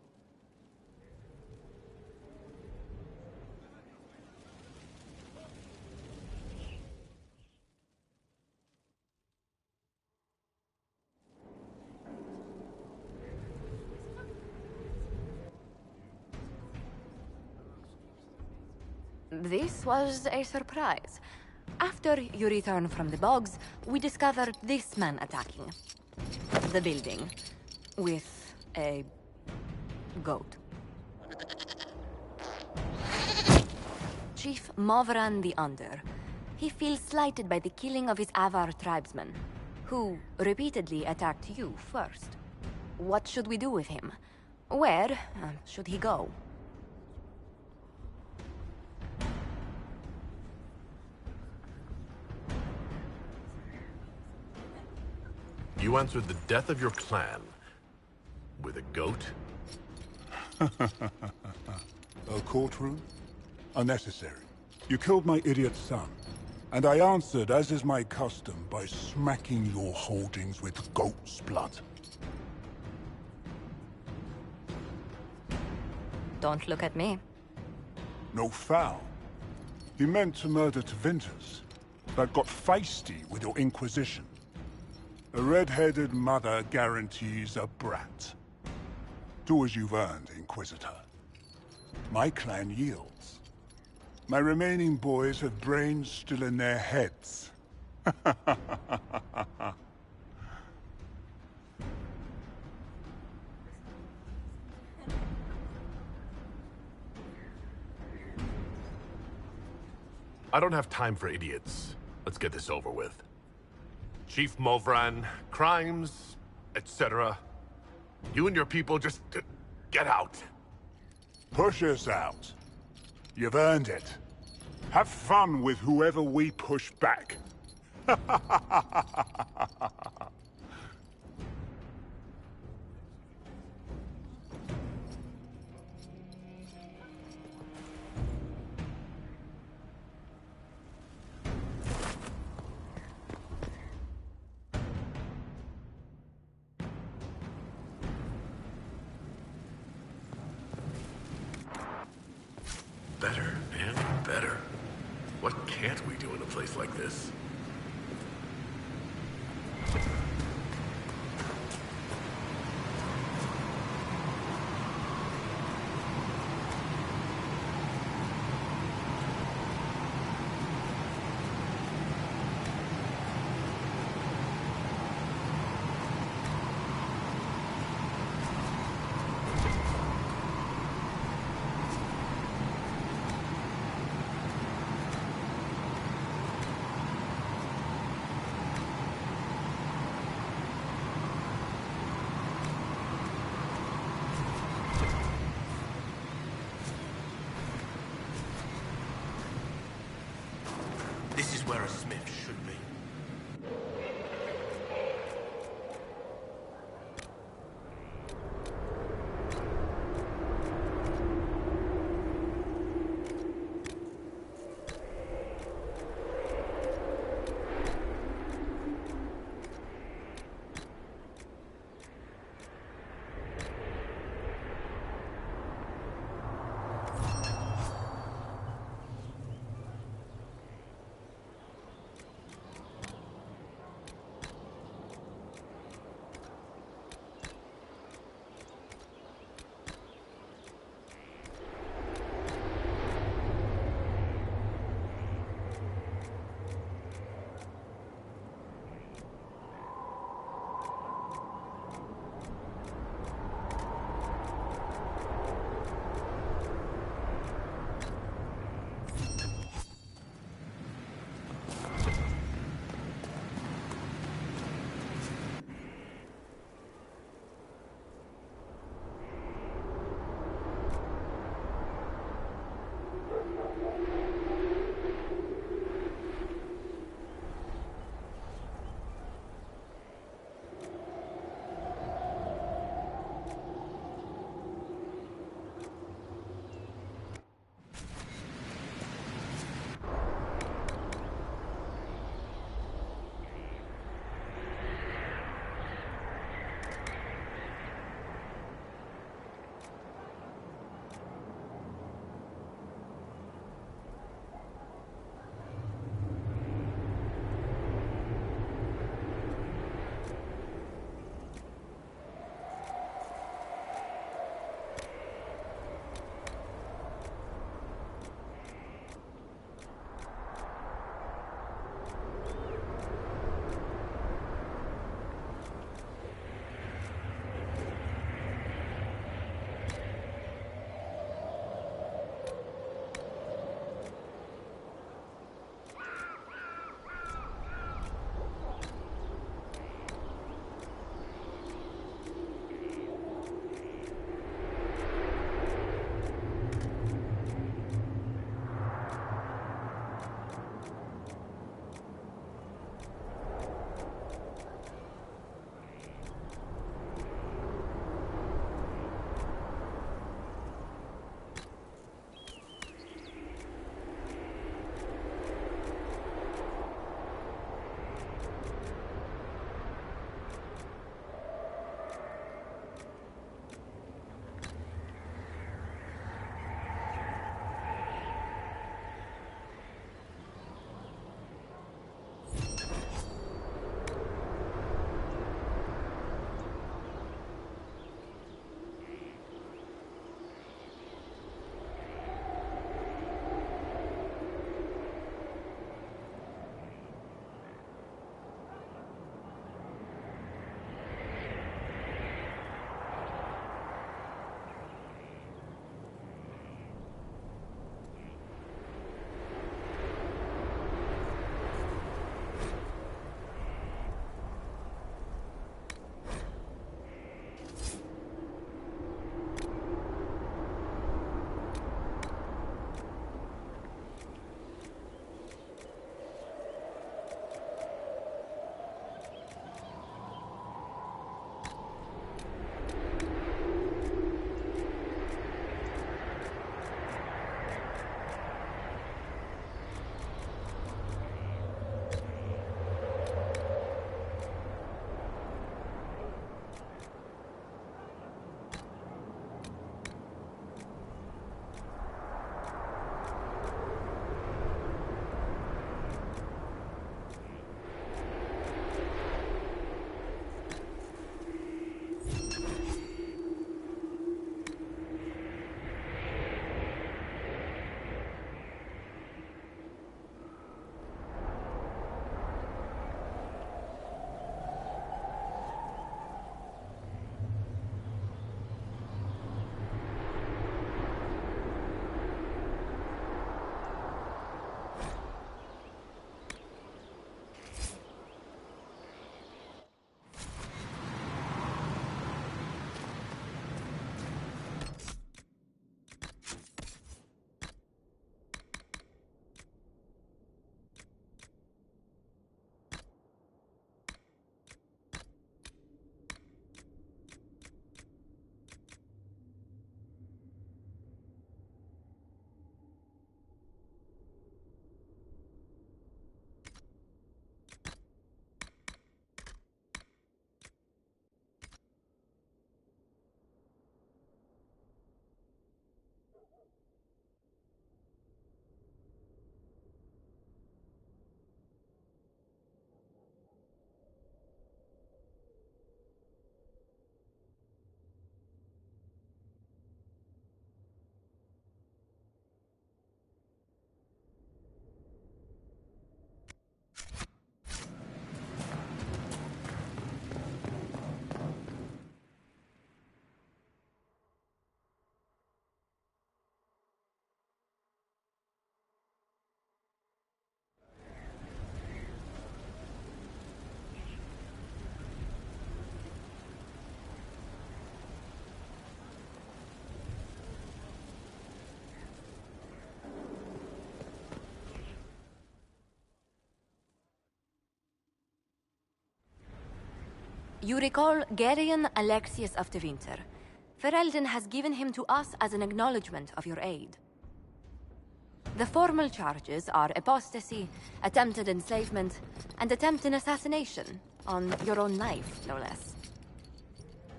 This was a surprise. After you return from the bogs, we discovered this man attacking the building with a goat. Chief Movran the Under. He feels slighted by the killing of his Avar tribesmen, who repeatedly attacked you first. What should we do with him? Where should he go? You answered the death of your clan with a goat? A courtroom? Unnecessary. You killed my idiot son, and I answered, as is my custom, by smacking your holdings with goat's blood. Don't look at me. No foul. You meant to murder Tevinters, but got feisty with your Inquisition. A red-headed mother guarantees a brat. Do as you've earned, Inquisitor. My clan yields. My remaining boys have brains still in their heads. I don't have time for idiots. Let's get this over with. Chief Movran, crimes, etc. You and your people just get out. Push us out. You've earned it. Have fun with whoever we push back. Better and better. What can't we do in a place like this? You recall Gerion Alexius of Tevinter. Ferelden has given him to us as an acknowledgement of your aid. The formal charges are apostasy, attempted enslavement, and attempted assassination, on your own life, no less.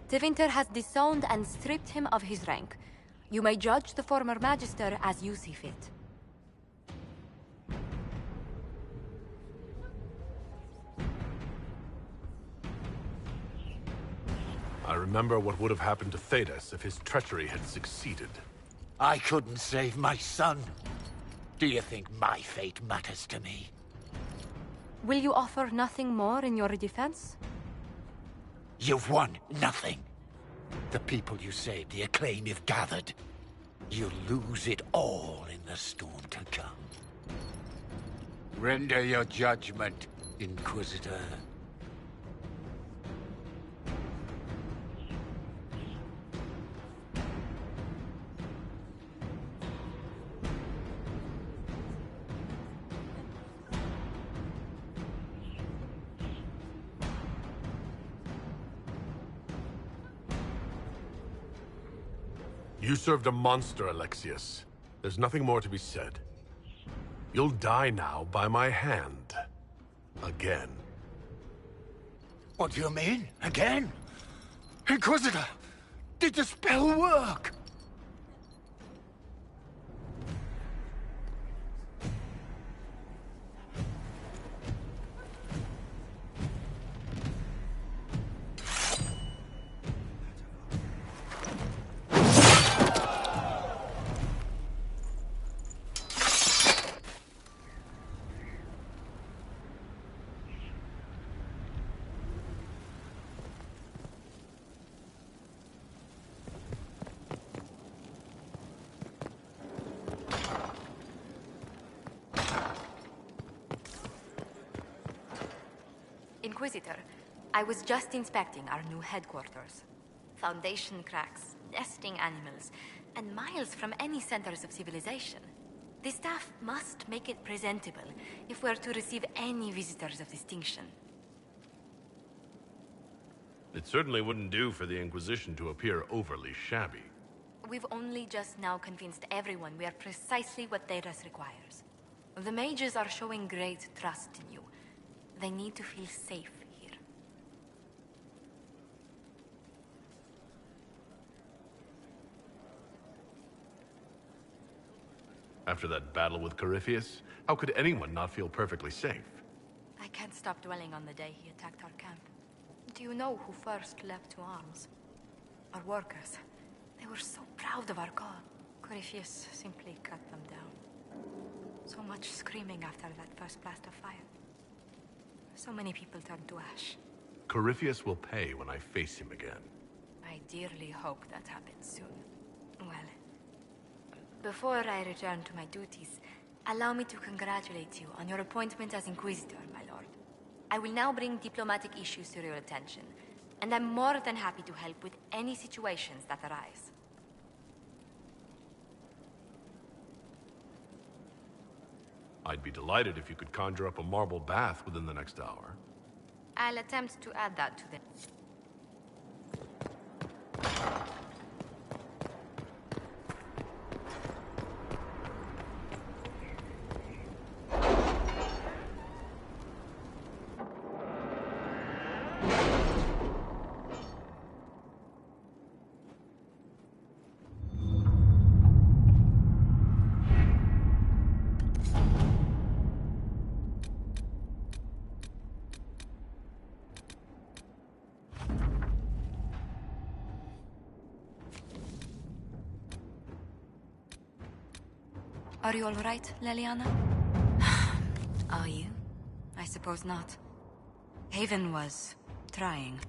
Tevinter has disowned and stripped him of his rank. You may judge the former Magister as you see fit. I remember what would have happened to Thedas if his treachery had succeeded. I couldn't save my son. Do you think my fate matters to me? Will you offer nothing more in your defense? You've won nothing. The people you saved, the acclaim you've gathered. You'll lose it all in the storm to come. Render your judgment, Inquisitor. You served a monster, Alexius. There's nothing more to be said. You'll die now by my hand. Again. What do you mean? Again? Inquisitor! Did the spell work? Inquisitor, I was just inspecting our new headquarters. Foundation cracks, nesting animals, and miles from any centers of civilization. The staff must make it presentable if we're to receive any visitors of distinction. It certainly wouldn't do for the Inquisition to appear overly shabby. We've only just now convinced everyone we are precisely what Thedas requires. The mages are showing great trust in you. They need to feel safe here. After that battle with Corypheus, how could anyone not feel perfectly safe? I can't stop dwelling on the day he attacked our camp. Do you know who first leapt to arms? Our workers. They were so proud of our cause. Corypheus simply cut them down. So much screaming after that first blast of fire. So many people turned to ash. Corypheus will pay when I face him again. I dearly hope that happens soon. Well, before I return to my duties, allow me to congratulate you on your appointment as Inquisitor, my lord. I will now bring diplomatic issues to your attention, and I'm more than happy to help with any situations that arise. I'd be delighted if you could conjure up a marble bath within the next hour. I'll attempt to add that to the... Are you all right, Leliana? Are you? I suppose not. Haven was trying.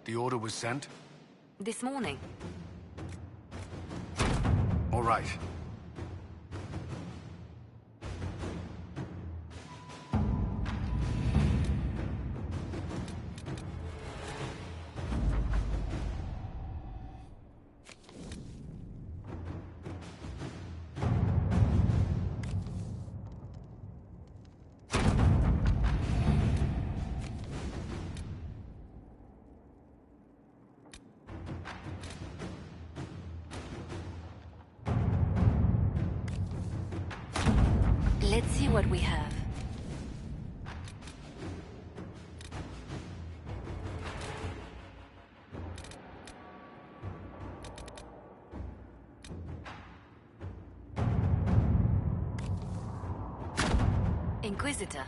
The order was sent? This morning. All right. Let's see what we have. Inquisitor.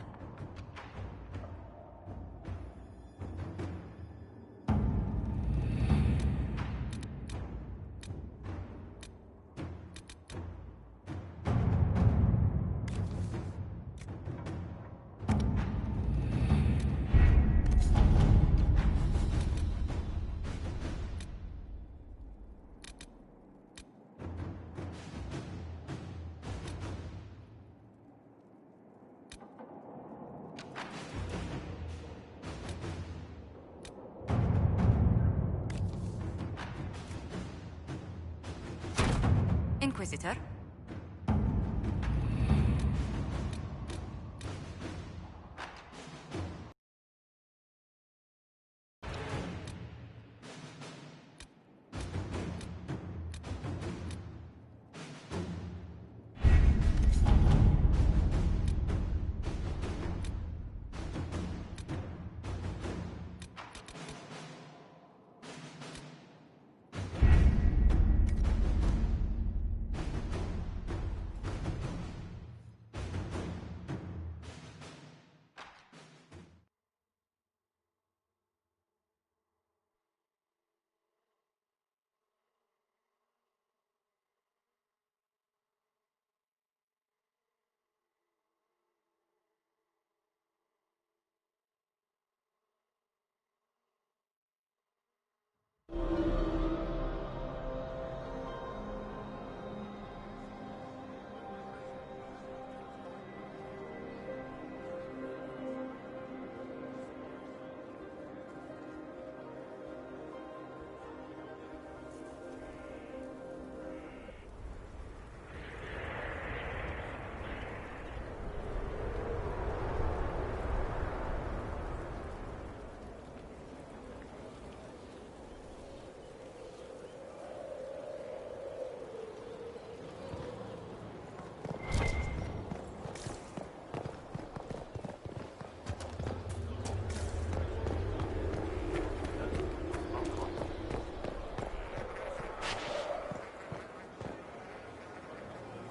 Inquisitor?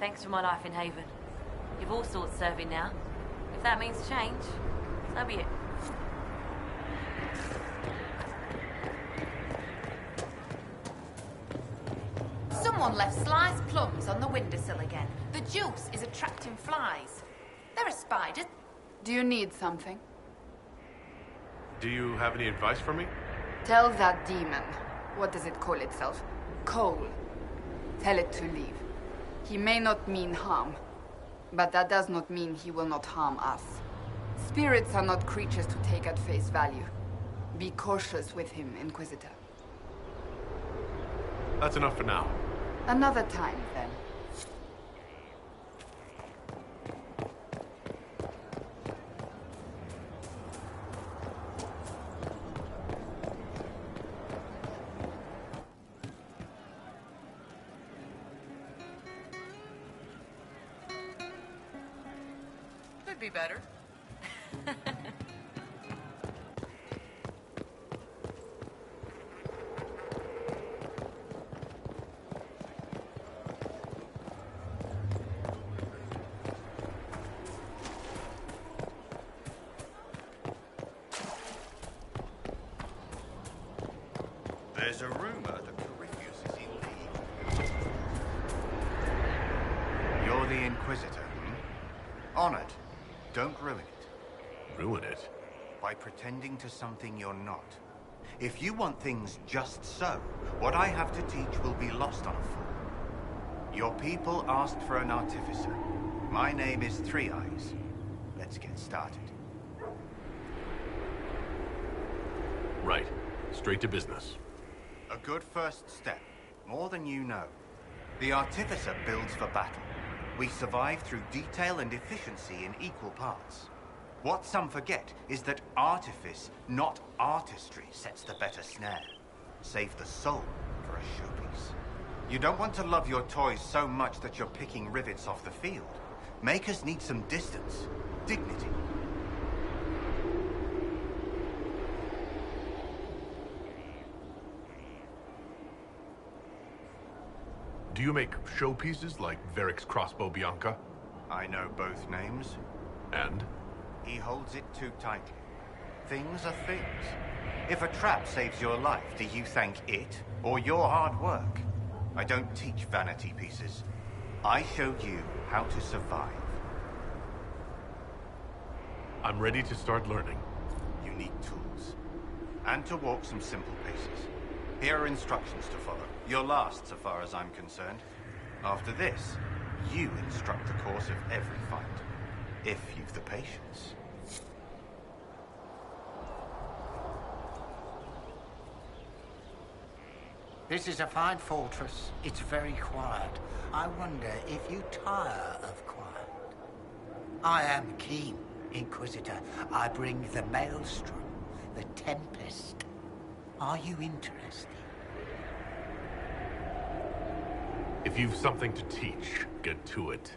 Thanks for my life in Haven. You've all sorts serving now. If that means change, so be it. Someone left sliced plums on the windowsill again. The juice is attracting flies. There are spiders. Do you need something? Do you have any advice for me? Tell that demon. What does it call itself? Cole. Tell it to leave. He may not mean harm, but that does not mean he will not harm us. Spirits are not creatures to take at face value. Be cautious with him, Inquisitor. That's enough for now. Another time, then. Could be better. There's a rumor that Corypheus is in league. You're the Inquisitor, On it. Don't ruin it. Ruin it? By pretending to something you're not. If you want things just so, what I have to teach will be lost on a fool. Your people asked for an artificer. My name is Three Eyes. Let's get started. Right. Straight to business. A good first step. More than you know. The artificer builds for battle. We survive through detail and efficiency in equal parts. What some forget is that artifice, not artistry, sets the better snare. Save the soul for a showpiece. You don't want to love your toys so much that you're picking rivets off the field. Makers need some distance, dignity. Do you make showpieces like Varric's crossbow Bianca? I know both names. And? He holds it too tightly. Things are things. If a trap saves your life, do you thank it or your hard work? I don't teach vanity pieces. I show you how to survive. I'm ready to start learning. You need tools. And to walk some simple paces. Here are instructions to follow. Your last, so far as I'm concerned. After this, you instruct the course of every fight. If you've the patience. This is a fine fortress. It's very quiet. I wonder if you tire of quiet. I am keen, Inquisitor. I bring the Maelstrom, the Tempest. Are you interested? If you've something to teach, get to it.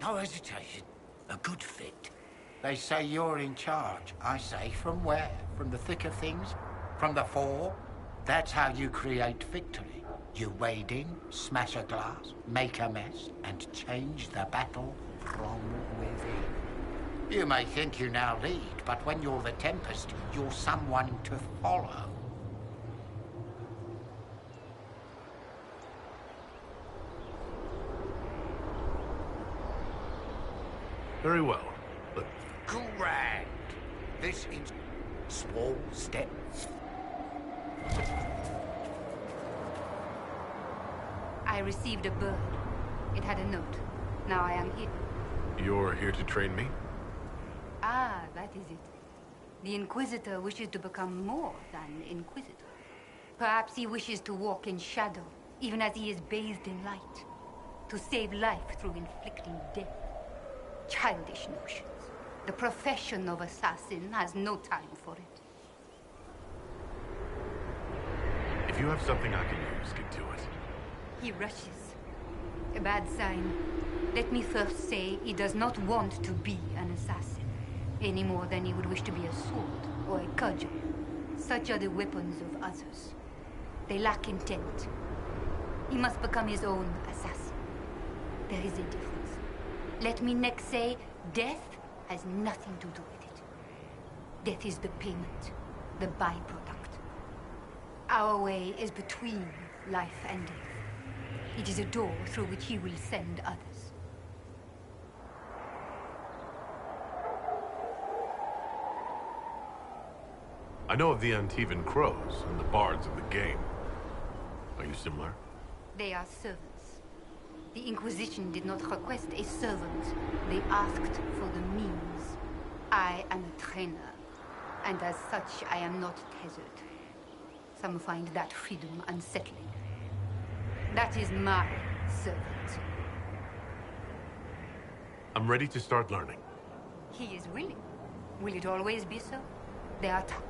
No hesitation. A good fit. They say you're in charge. I say, from where? From the thick of things? From the fore? That's how you create victory. You wade in, smash a glass, make a mess, and change the battle from within. You may think you now lead, but when you're the Tempest, you're someone to follow. Very well. But... Grand. This is small steps. I received a bird. It had a note. Now I am here. You're here to train me? Ah, that is it. The Inquisitor wishes to become more than Inquisitor. Perhaps he wishes to walk in shadow, even as he is bathed in light. To save life through inflicting death. Childish notions. The profession of assassin has no time for it. If you have something I can use, get to it. He rushes. A bad sign. Let me first say he does not want to be an assassin, any more than he would wish to be a sword or a cudgel. Such are the weapons of others. They lack intent. He must become his own assassin. There is a difference. Let me next say, death has nothing to do with it. Death is the payment, the byproduct. Our way is between life and death. It is a door through which he will send others. I know of the Antivan Crows and the bards of the game. Are you similar? They are servants. The Inquisition did not request a servant. They asked for the means. I am a trainer, and as such, I am not tethered. Some find that freedom unsettling. That is my servant. I'm ready to start learning. He is willing. Will it always be so? There are times.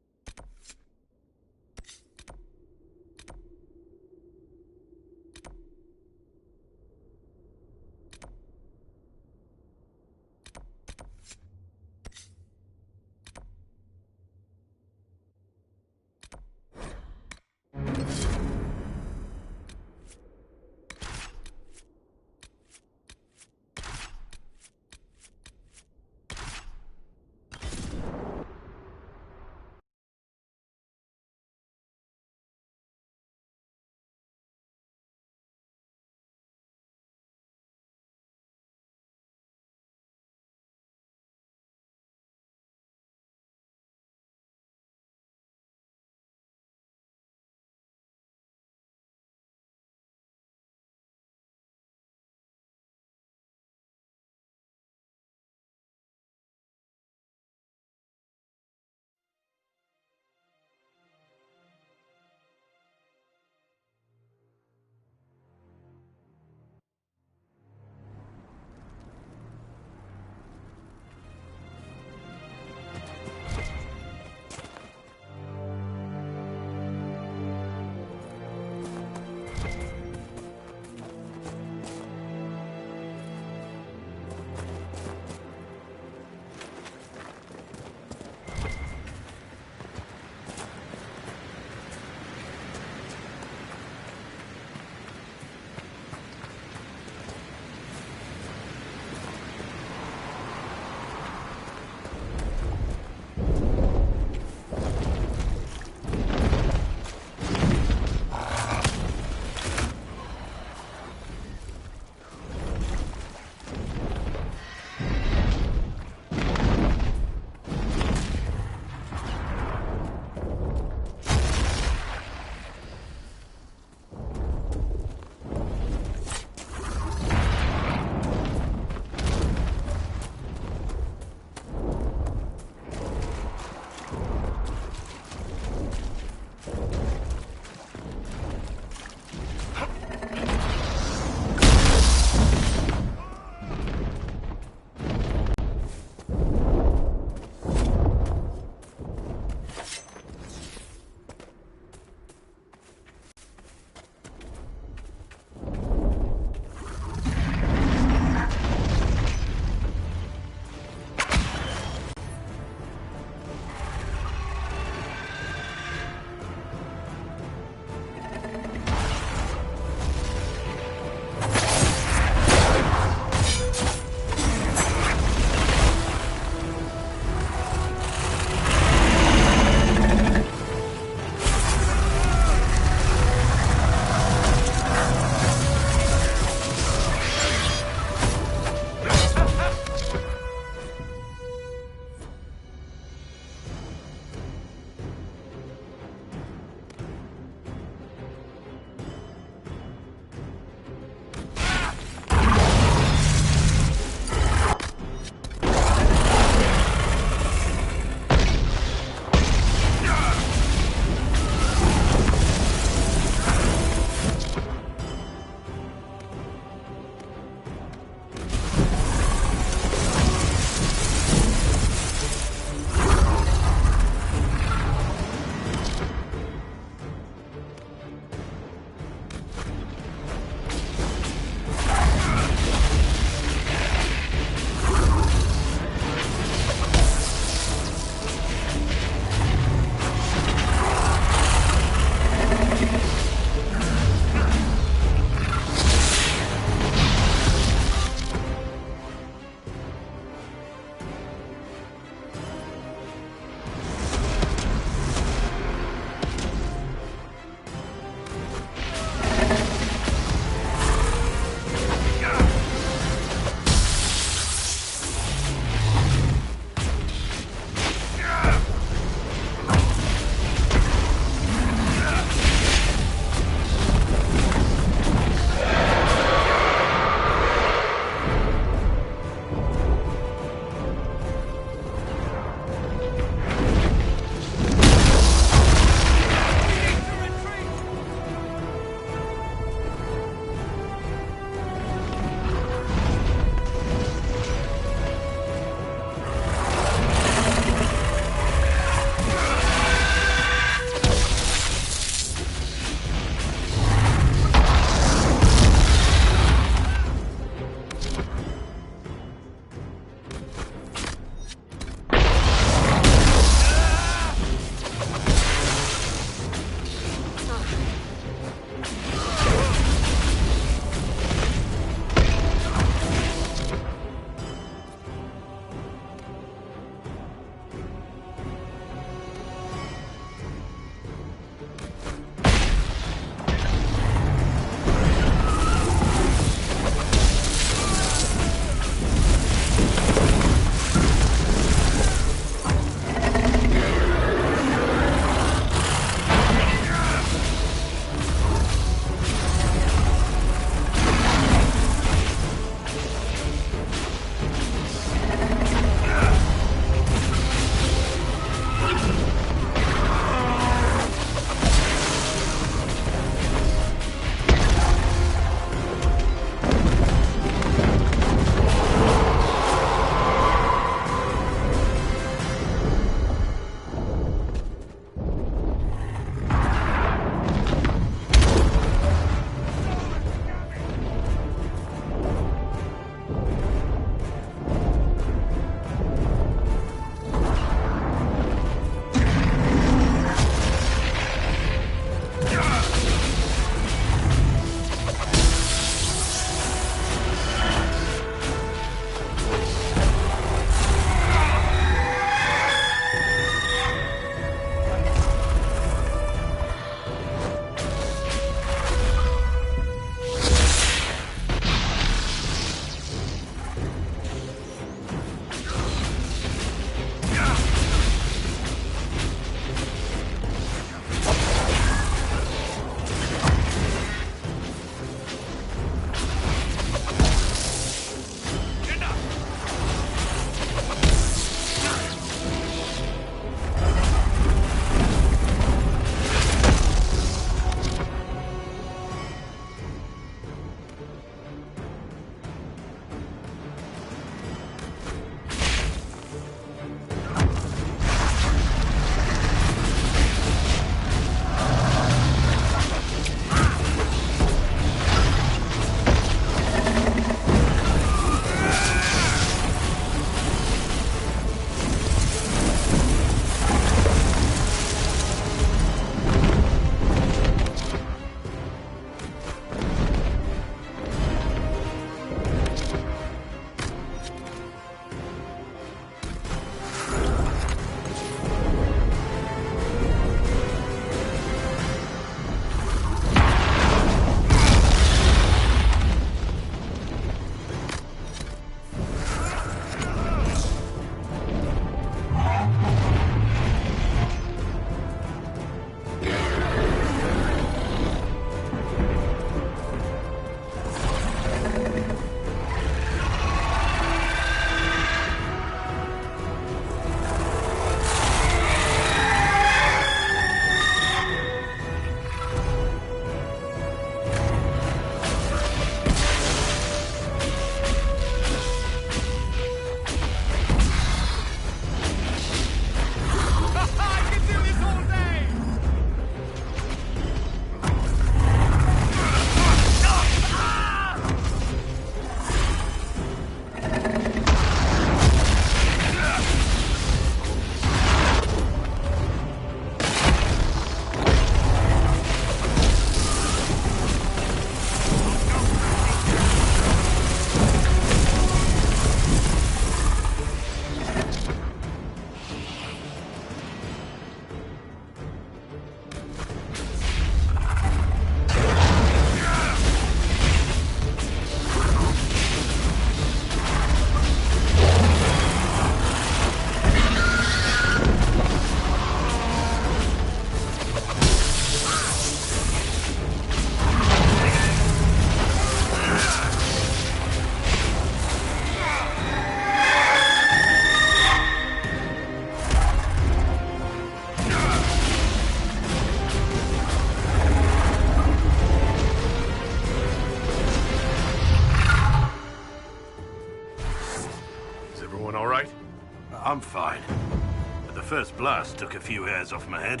first blast took a few hairs off my head.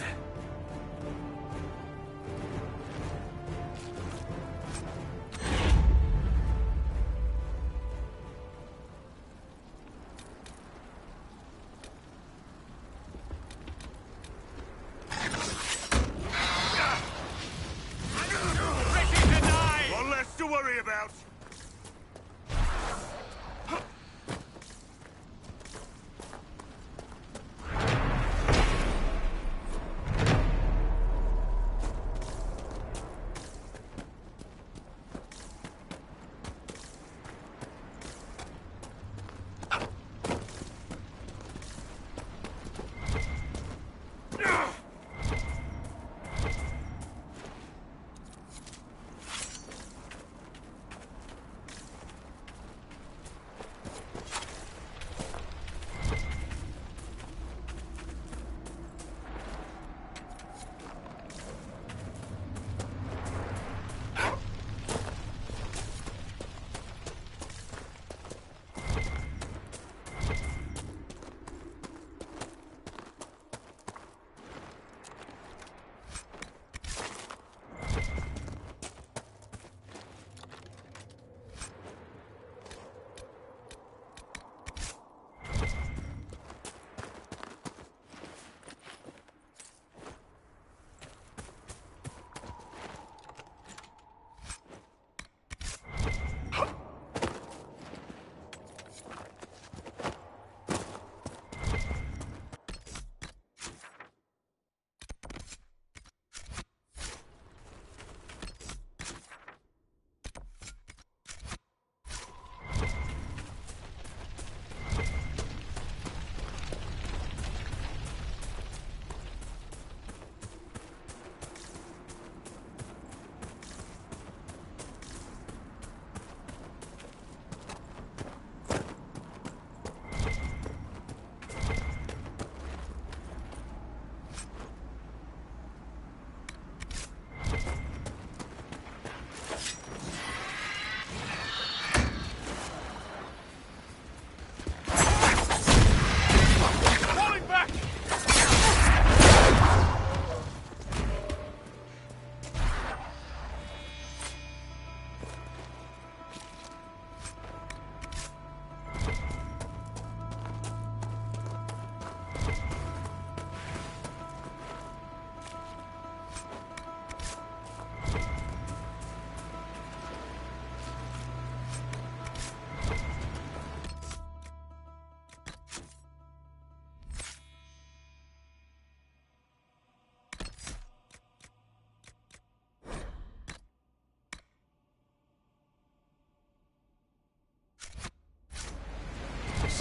One less to worry about.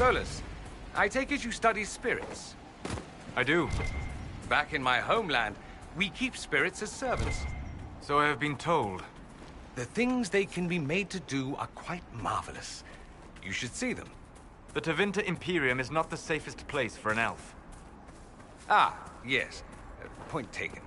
Solus, I take it you study spirits? I do. Back in my homeland, we keep spirits as servants. So I have been told. The things they can be made to do are quite marvelous. You should see them. The Tevinter Imperium is not the safest place for an elf. Ah, yes. Point taken.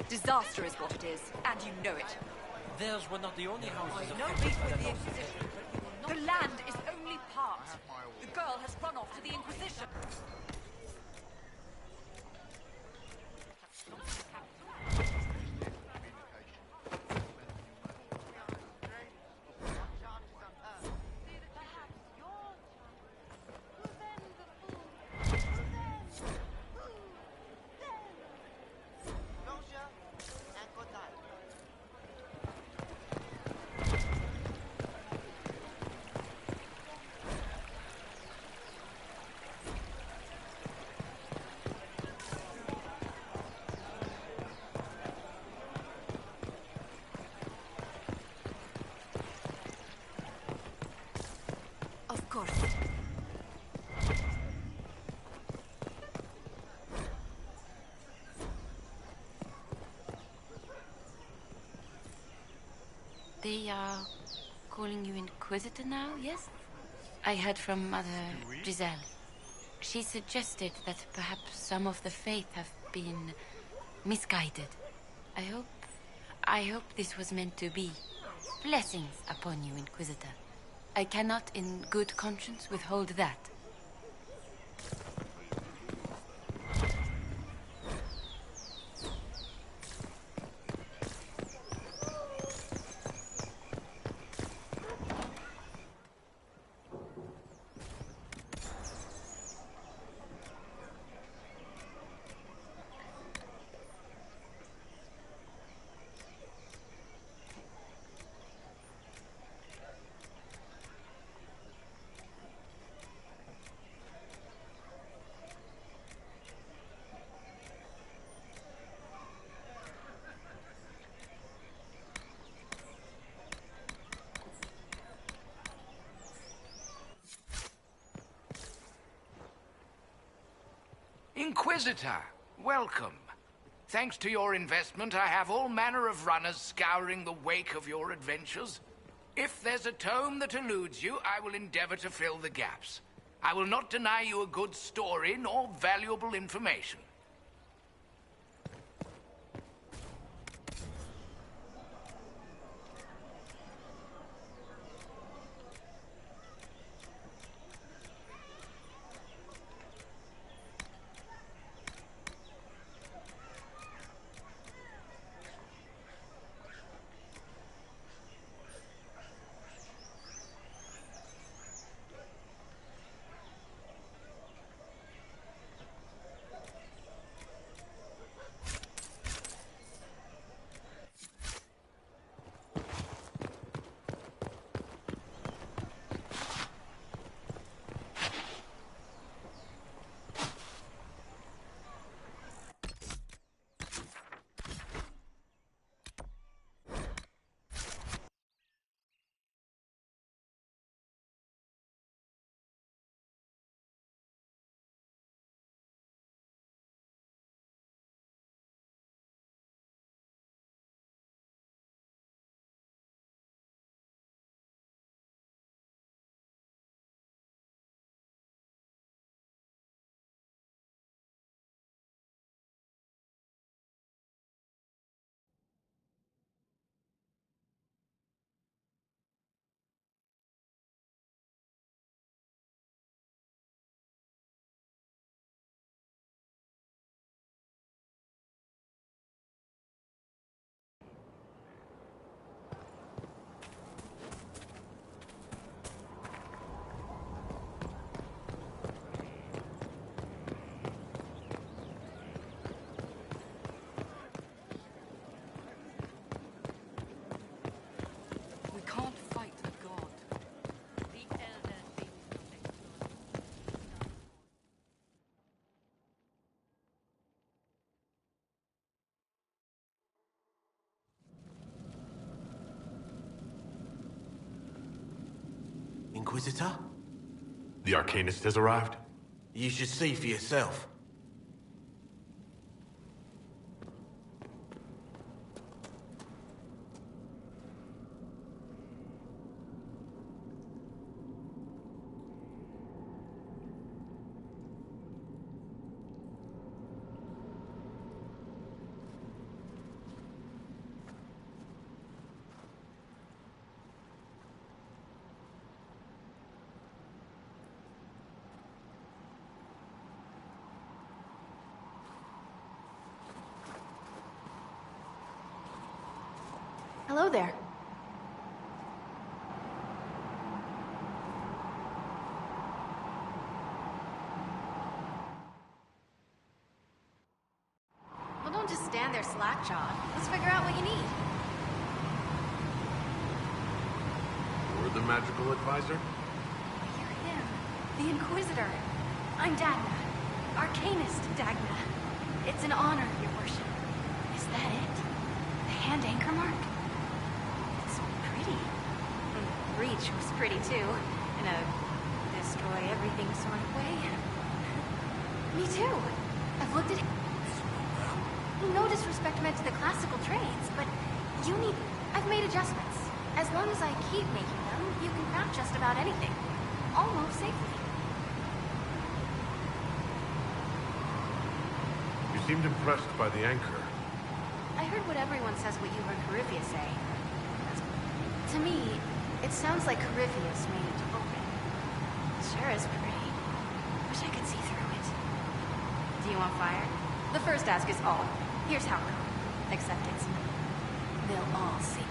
Disaster is what it is, and you know it. Theirs were not the only houses of... No beef with the Inquisition. The land is only part. The girl has run off to the Inquisition. Of course. They are calling you Inquisitor now, yes? I heard from Mother Giselle. She suggested that perhaps some of the faith have been misguided. I hope this was meant to be. Blessings upon you, Inquisitor. I cannot in good conscience withhold that. Inquisitor, welcome. Thanks to your investment, I have all manner of runners scouring the wake of your adventures. If there's a tome that eludes you, I will endeavor to fill the gaps. I will not deny you a good story nor valuable information. Inquisitor? The Arcanist has arrived? You should see for yourself. Hello there. Well, don't just stand there slack-jawed. Let's figure out what you need. You're the magical advisor? You're him. The Inquisitor. I'm Dagna. Arcanist Dagna. It's an honor, your worship. Is that it? The hand anchor mark? It's pretty. The breach was pretty too. In a destroy everything sort of way. Me too. I've looked at... No disrespect meant to the classical trades, but you need... I've made adjustments. As long as I keep making them, you can craft just about anything. Almost safely. You seemed impressed by the anchor. I heard what everyone says what you heard Carivia say. To me, it sounds like Carivia's made it to open. Sure is pretty. Wish I could see through it. Do you want fire? The first ask is all. Here's how come. Except it's... They'll all see.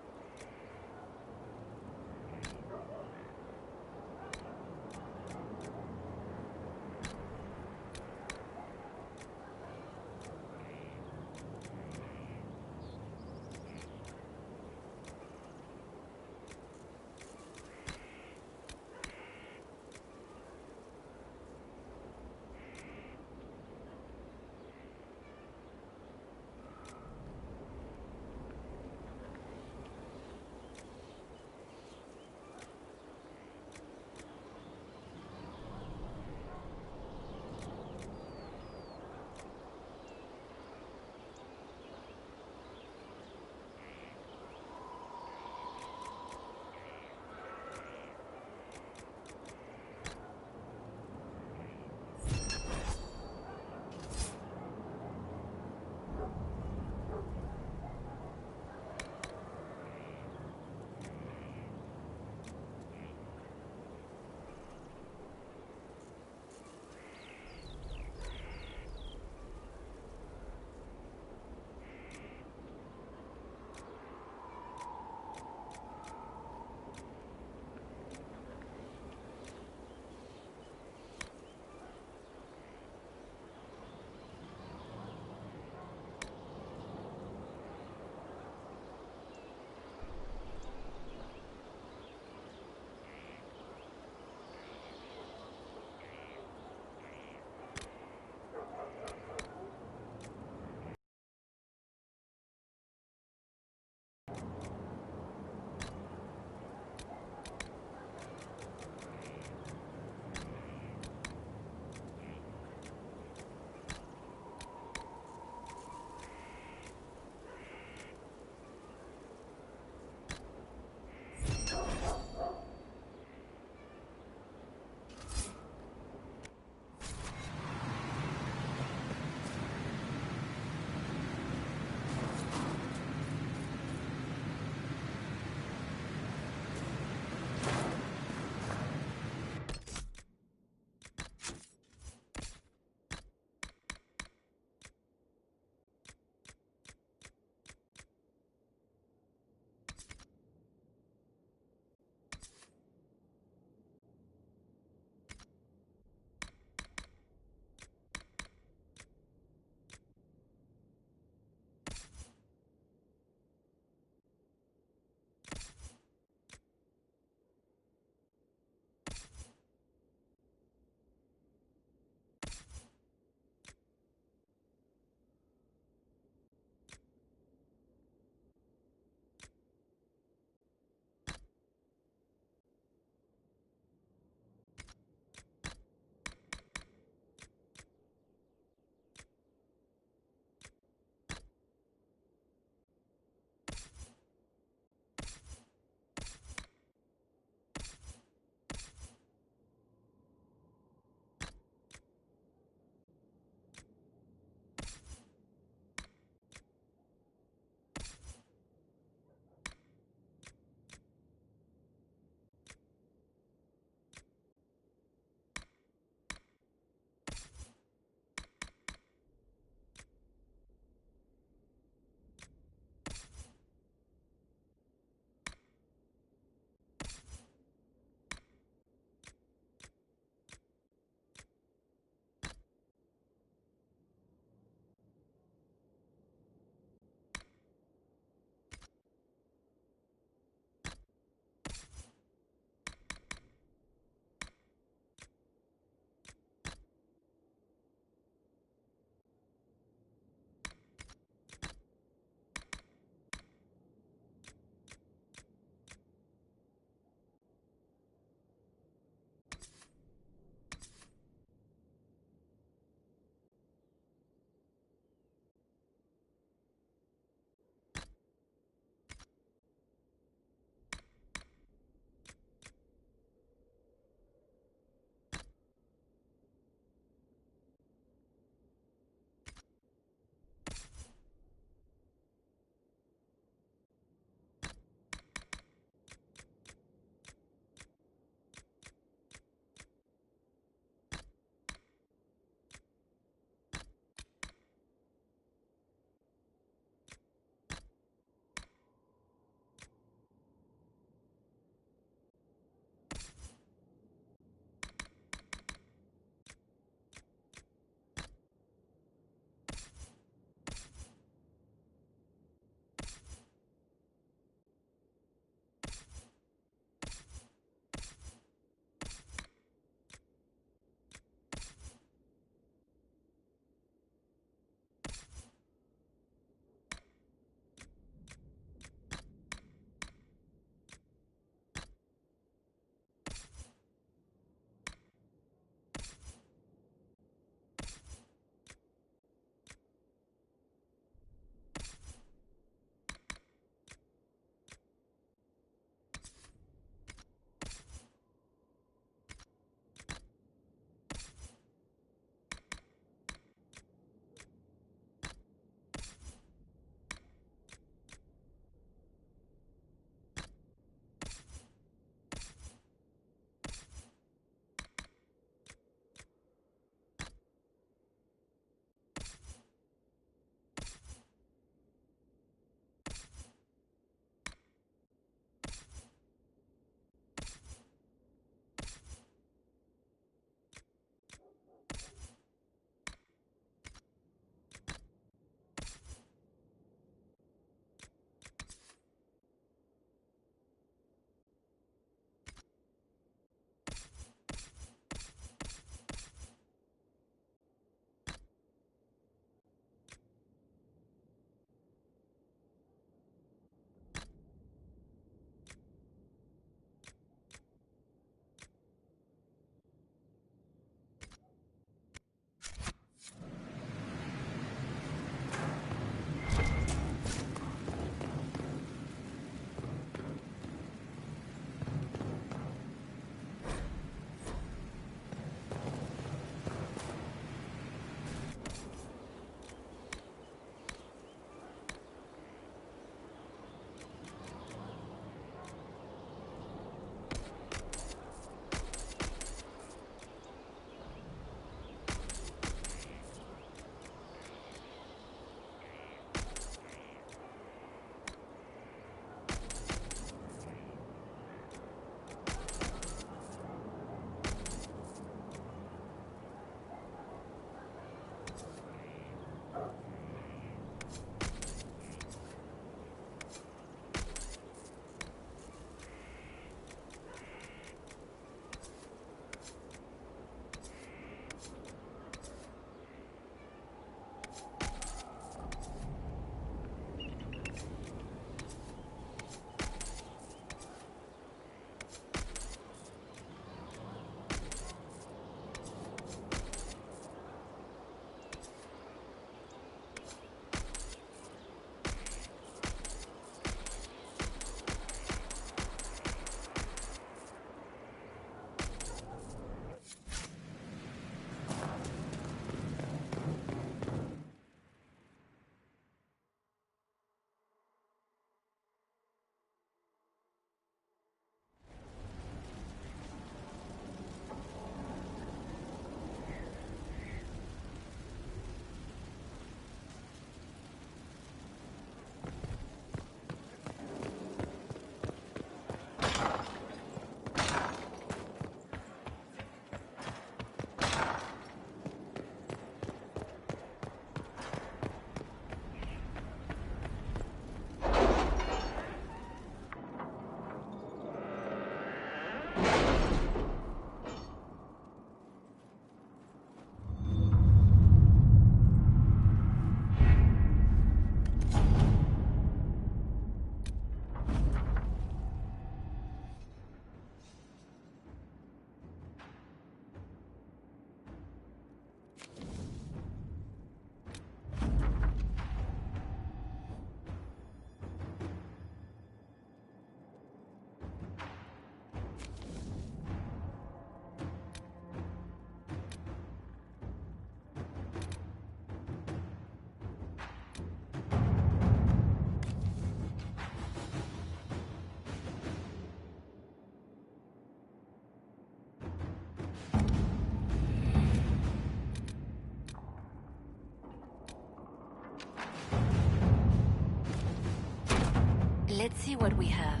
Let's see what we have.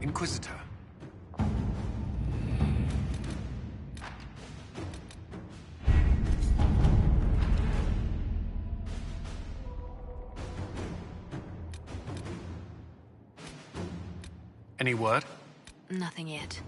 Inquisitor. Any word? Nothing yet.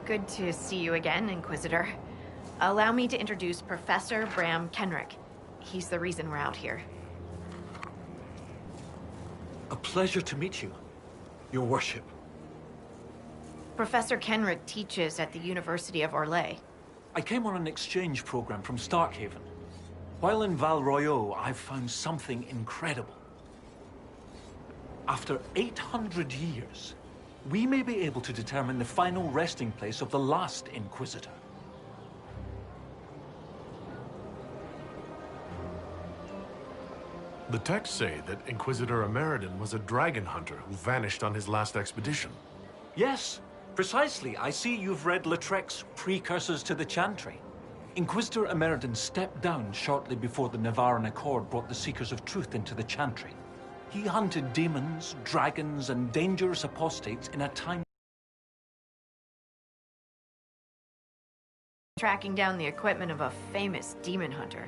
Good to see you again, Inquisitor. Allow me to introduce Professor Bram Kenrick. He's the reason we're out here. A pleasure to meet you, Your Worship. Professor Kenrick teaches at the University of Orlais. I came on an exchange program from Starkhaven. While in Val Royeaux, I've found something incredible. After 800 years, we may be able to determine the final resting place of the last Inquisitor. The texts say that Inquisitor Ameridan was a dragon hunter who vanished on his last expedition. Yes, precisely. I see you've read Lautrec's Precursors to the Chantry. Inquisitor Ameridan stepped down shortly before the Nevarran Accord brought the Seekers of Truth into the Chantry. He hunted demons, dragons, and dangerous apostates in a time... Tracking down the equipment of a famous demon hunter.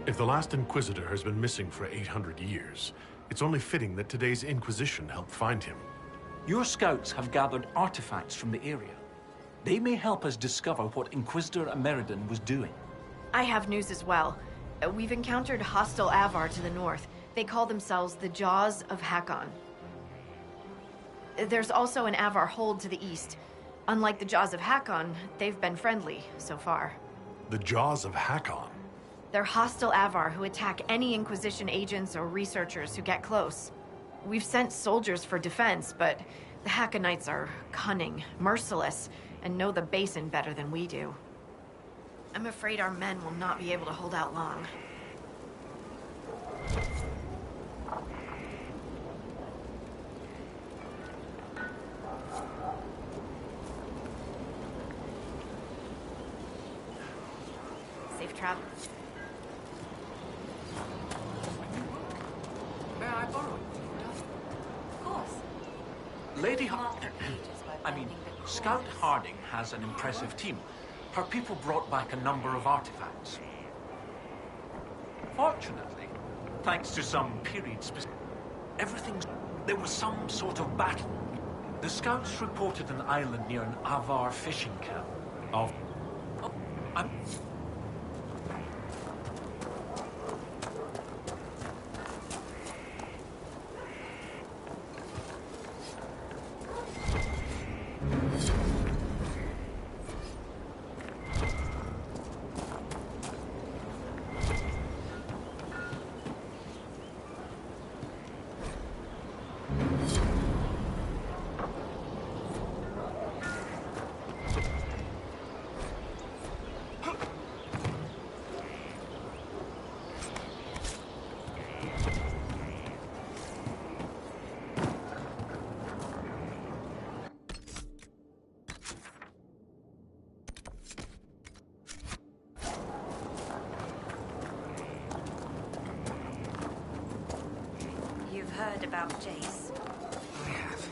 If the last Inquisitor has been missing for 800 years, it's only fitting that today's Inquisition helped find him. Your scouts have gathered artifacts from the area. They may help us discover what Inquisitor Ameridan was doing. I have news as well. We've encountered hostile Avar to the north. They call themselves the Jaws of Hakon. There's also an Avar hold to the east. Unlike the Jaws of Hakon, they've been friendly so far. The Jaws of Hakon? They're hostile Avar who attack any Inquisition agents or researchers who get close. We've sent soldiers for defense, but the Hakonites are cunning, merciless, and know the basin better than we do. I'm afraid our men will not be able to hold out long. Safe travels. May I borrow it? Of course. Lady Scout Harding has an impressive team. Her people brought back a number of artifacts. Fortunately, thanks to some period-specific... There was some sort of battle. The scouts reported an island near an Avar fishing camp. about Jace. I have.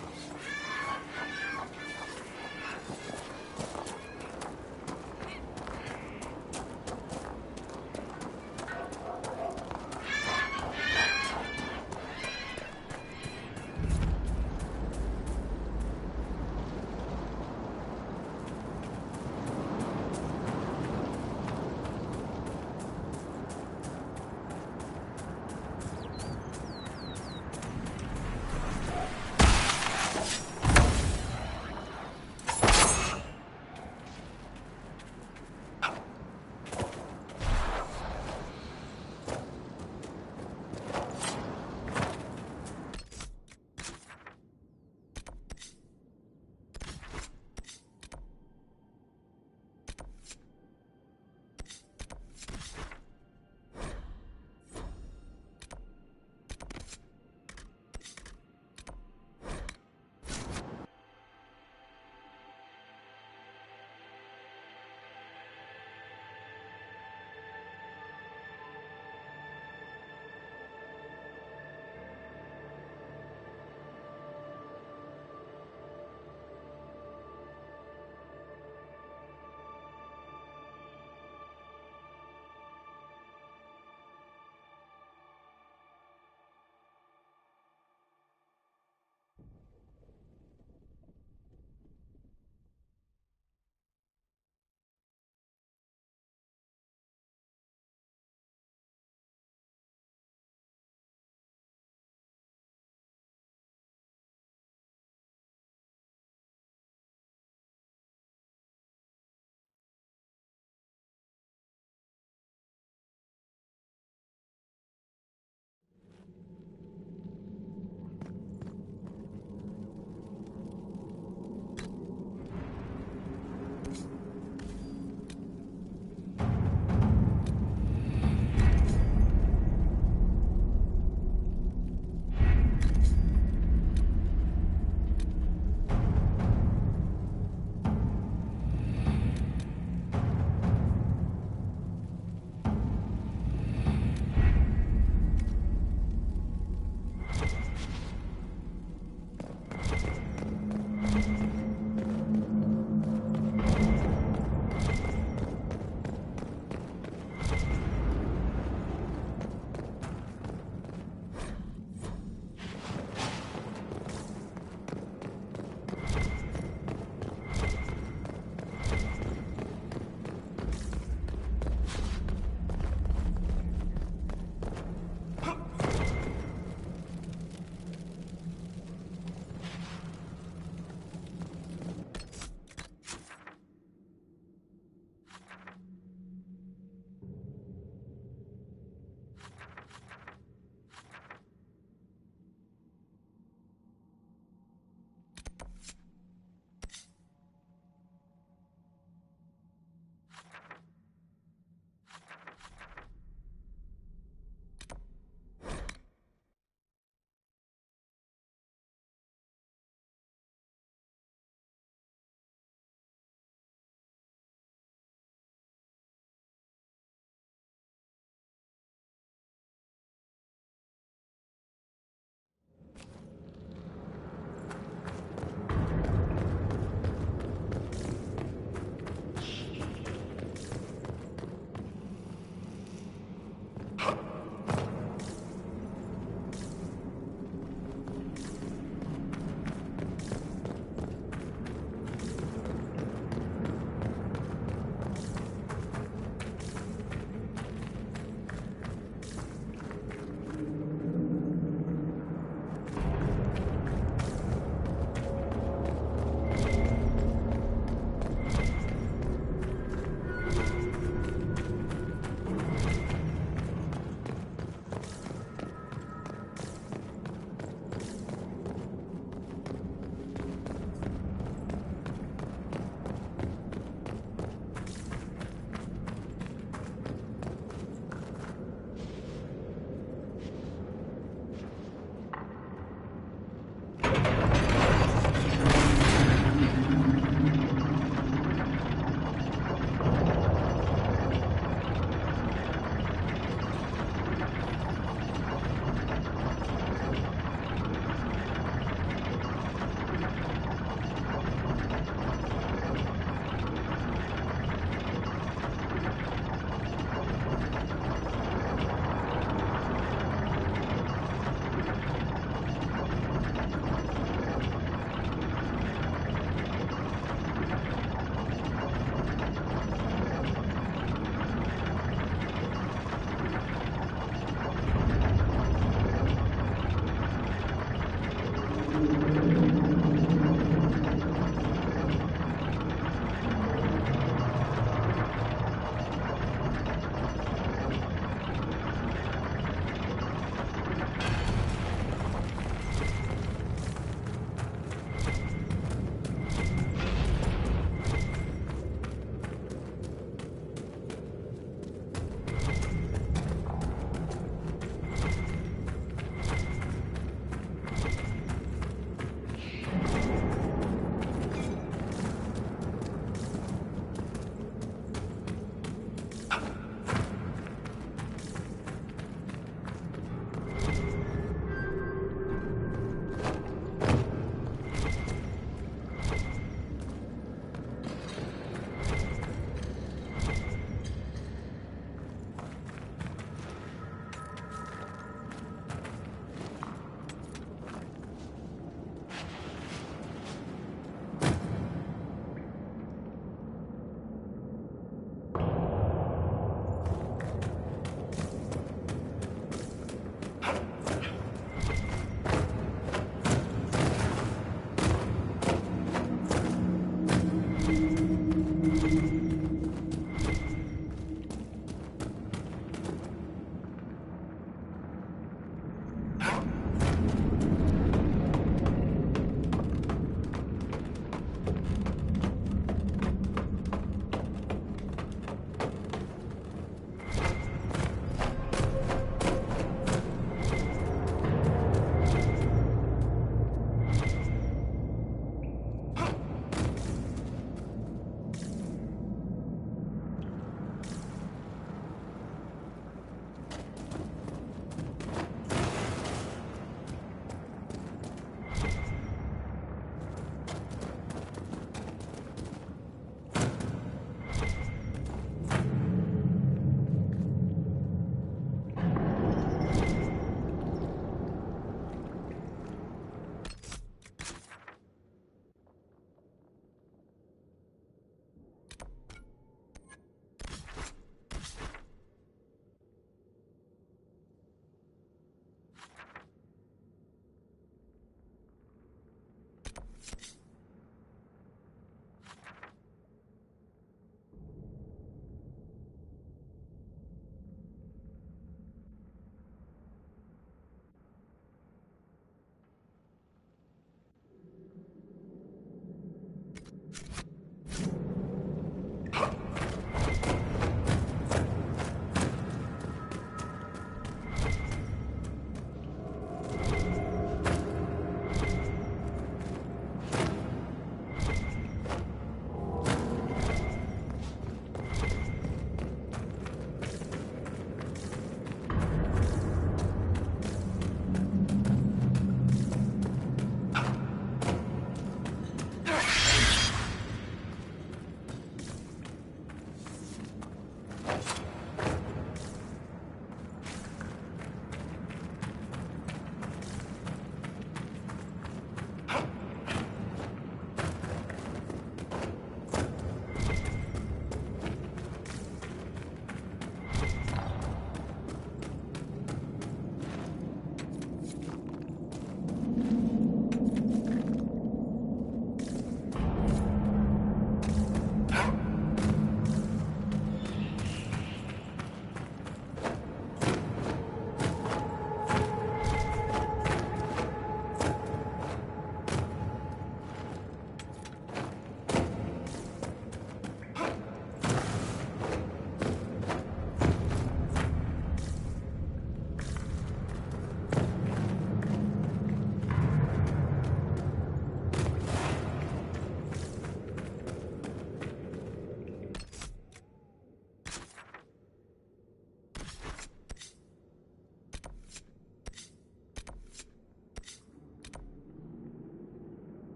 Inquisition.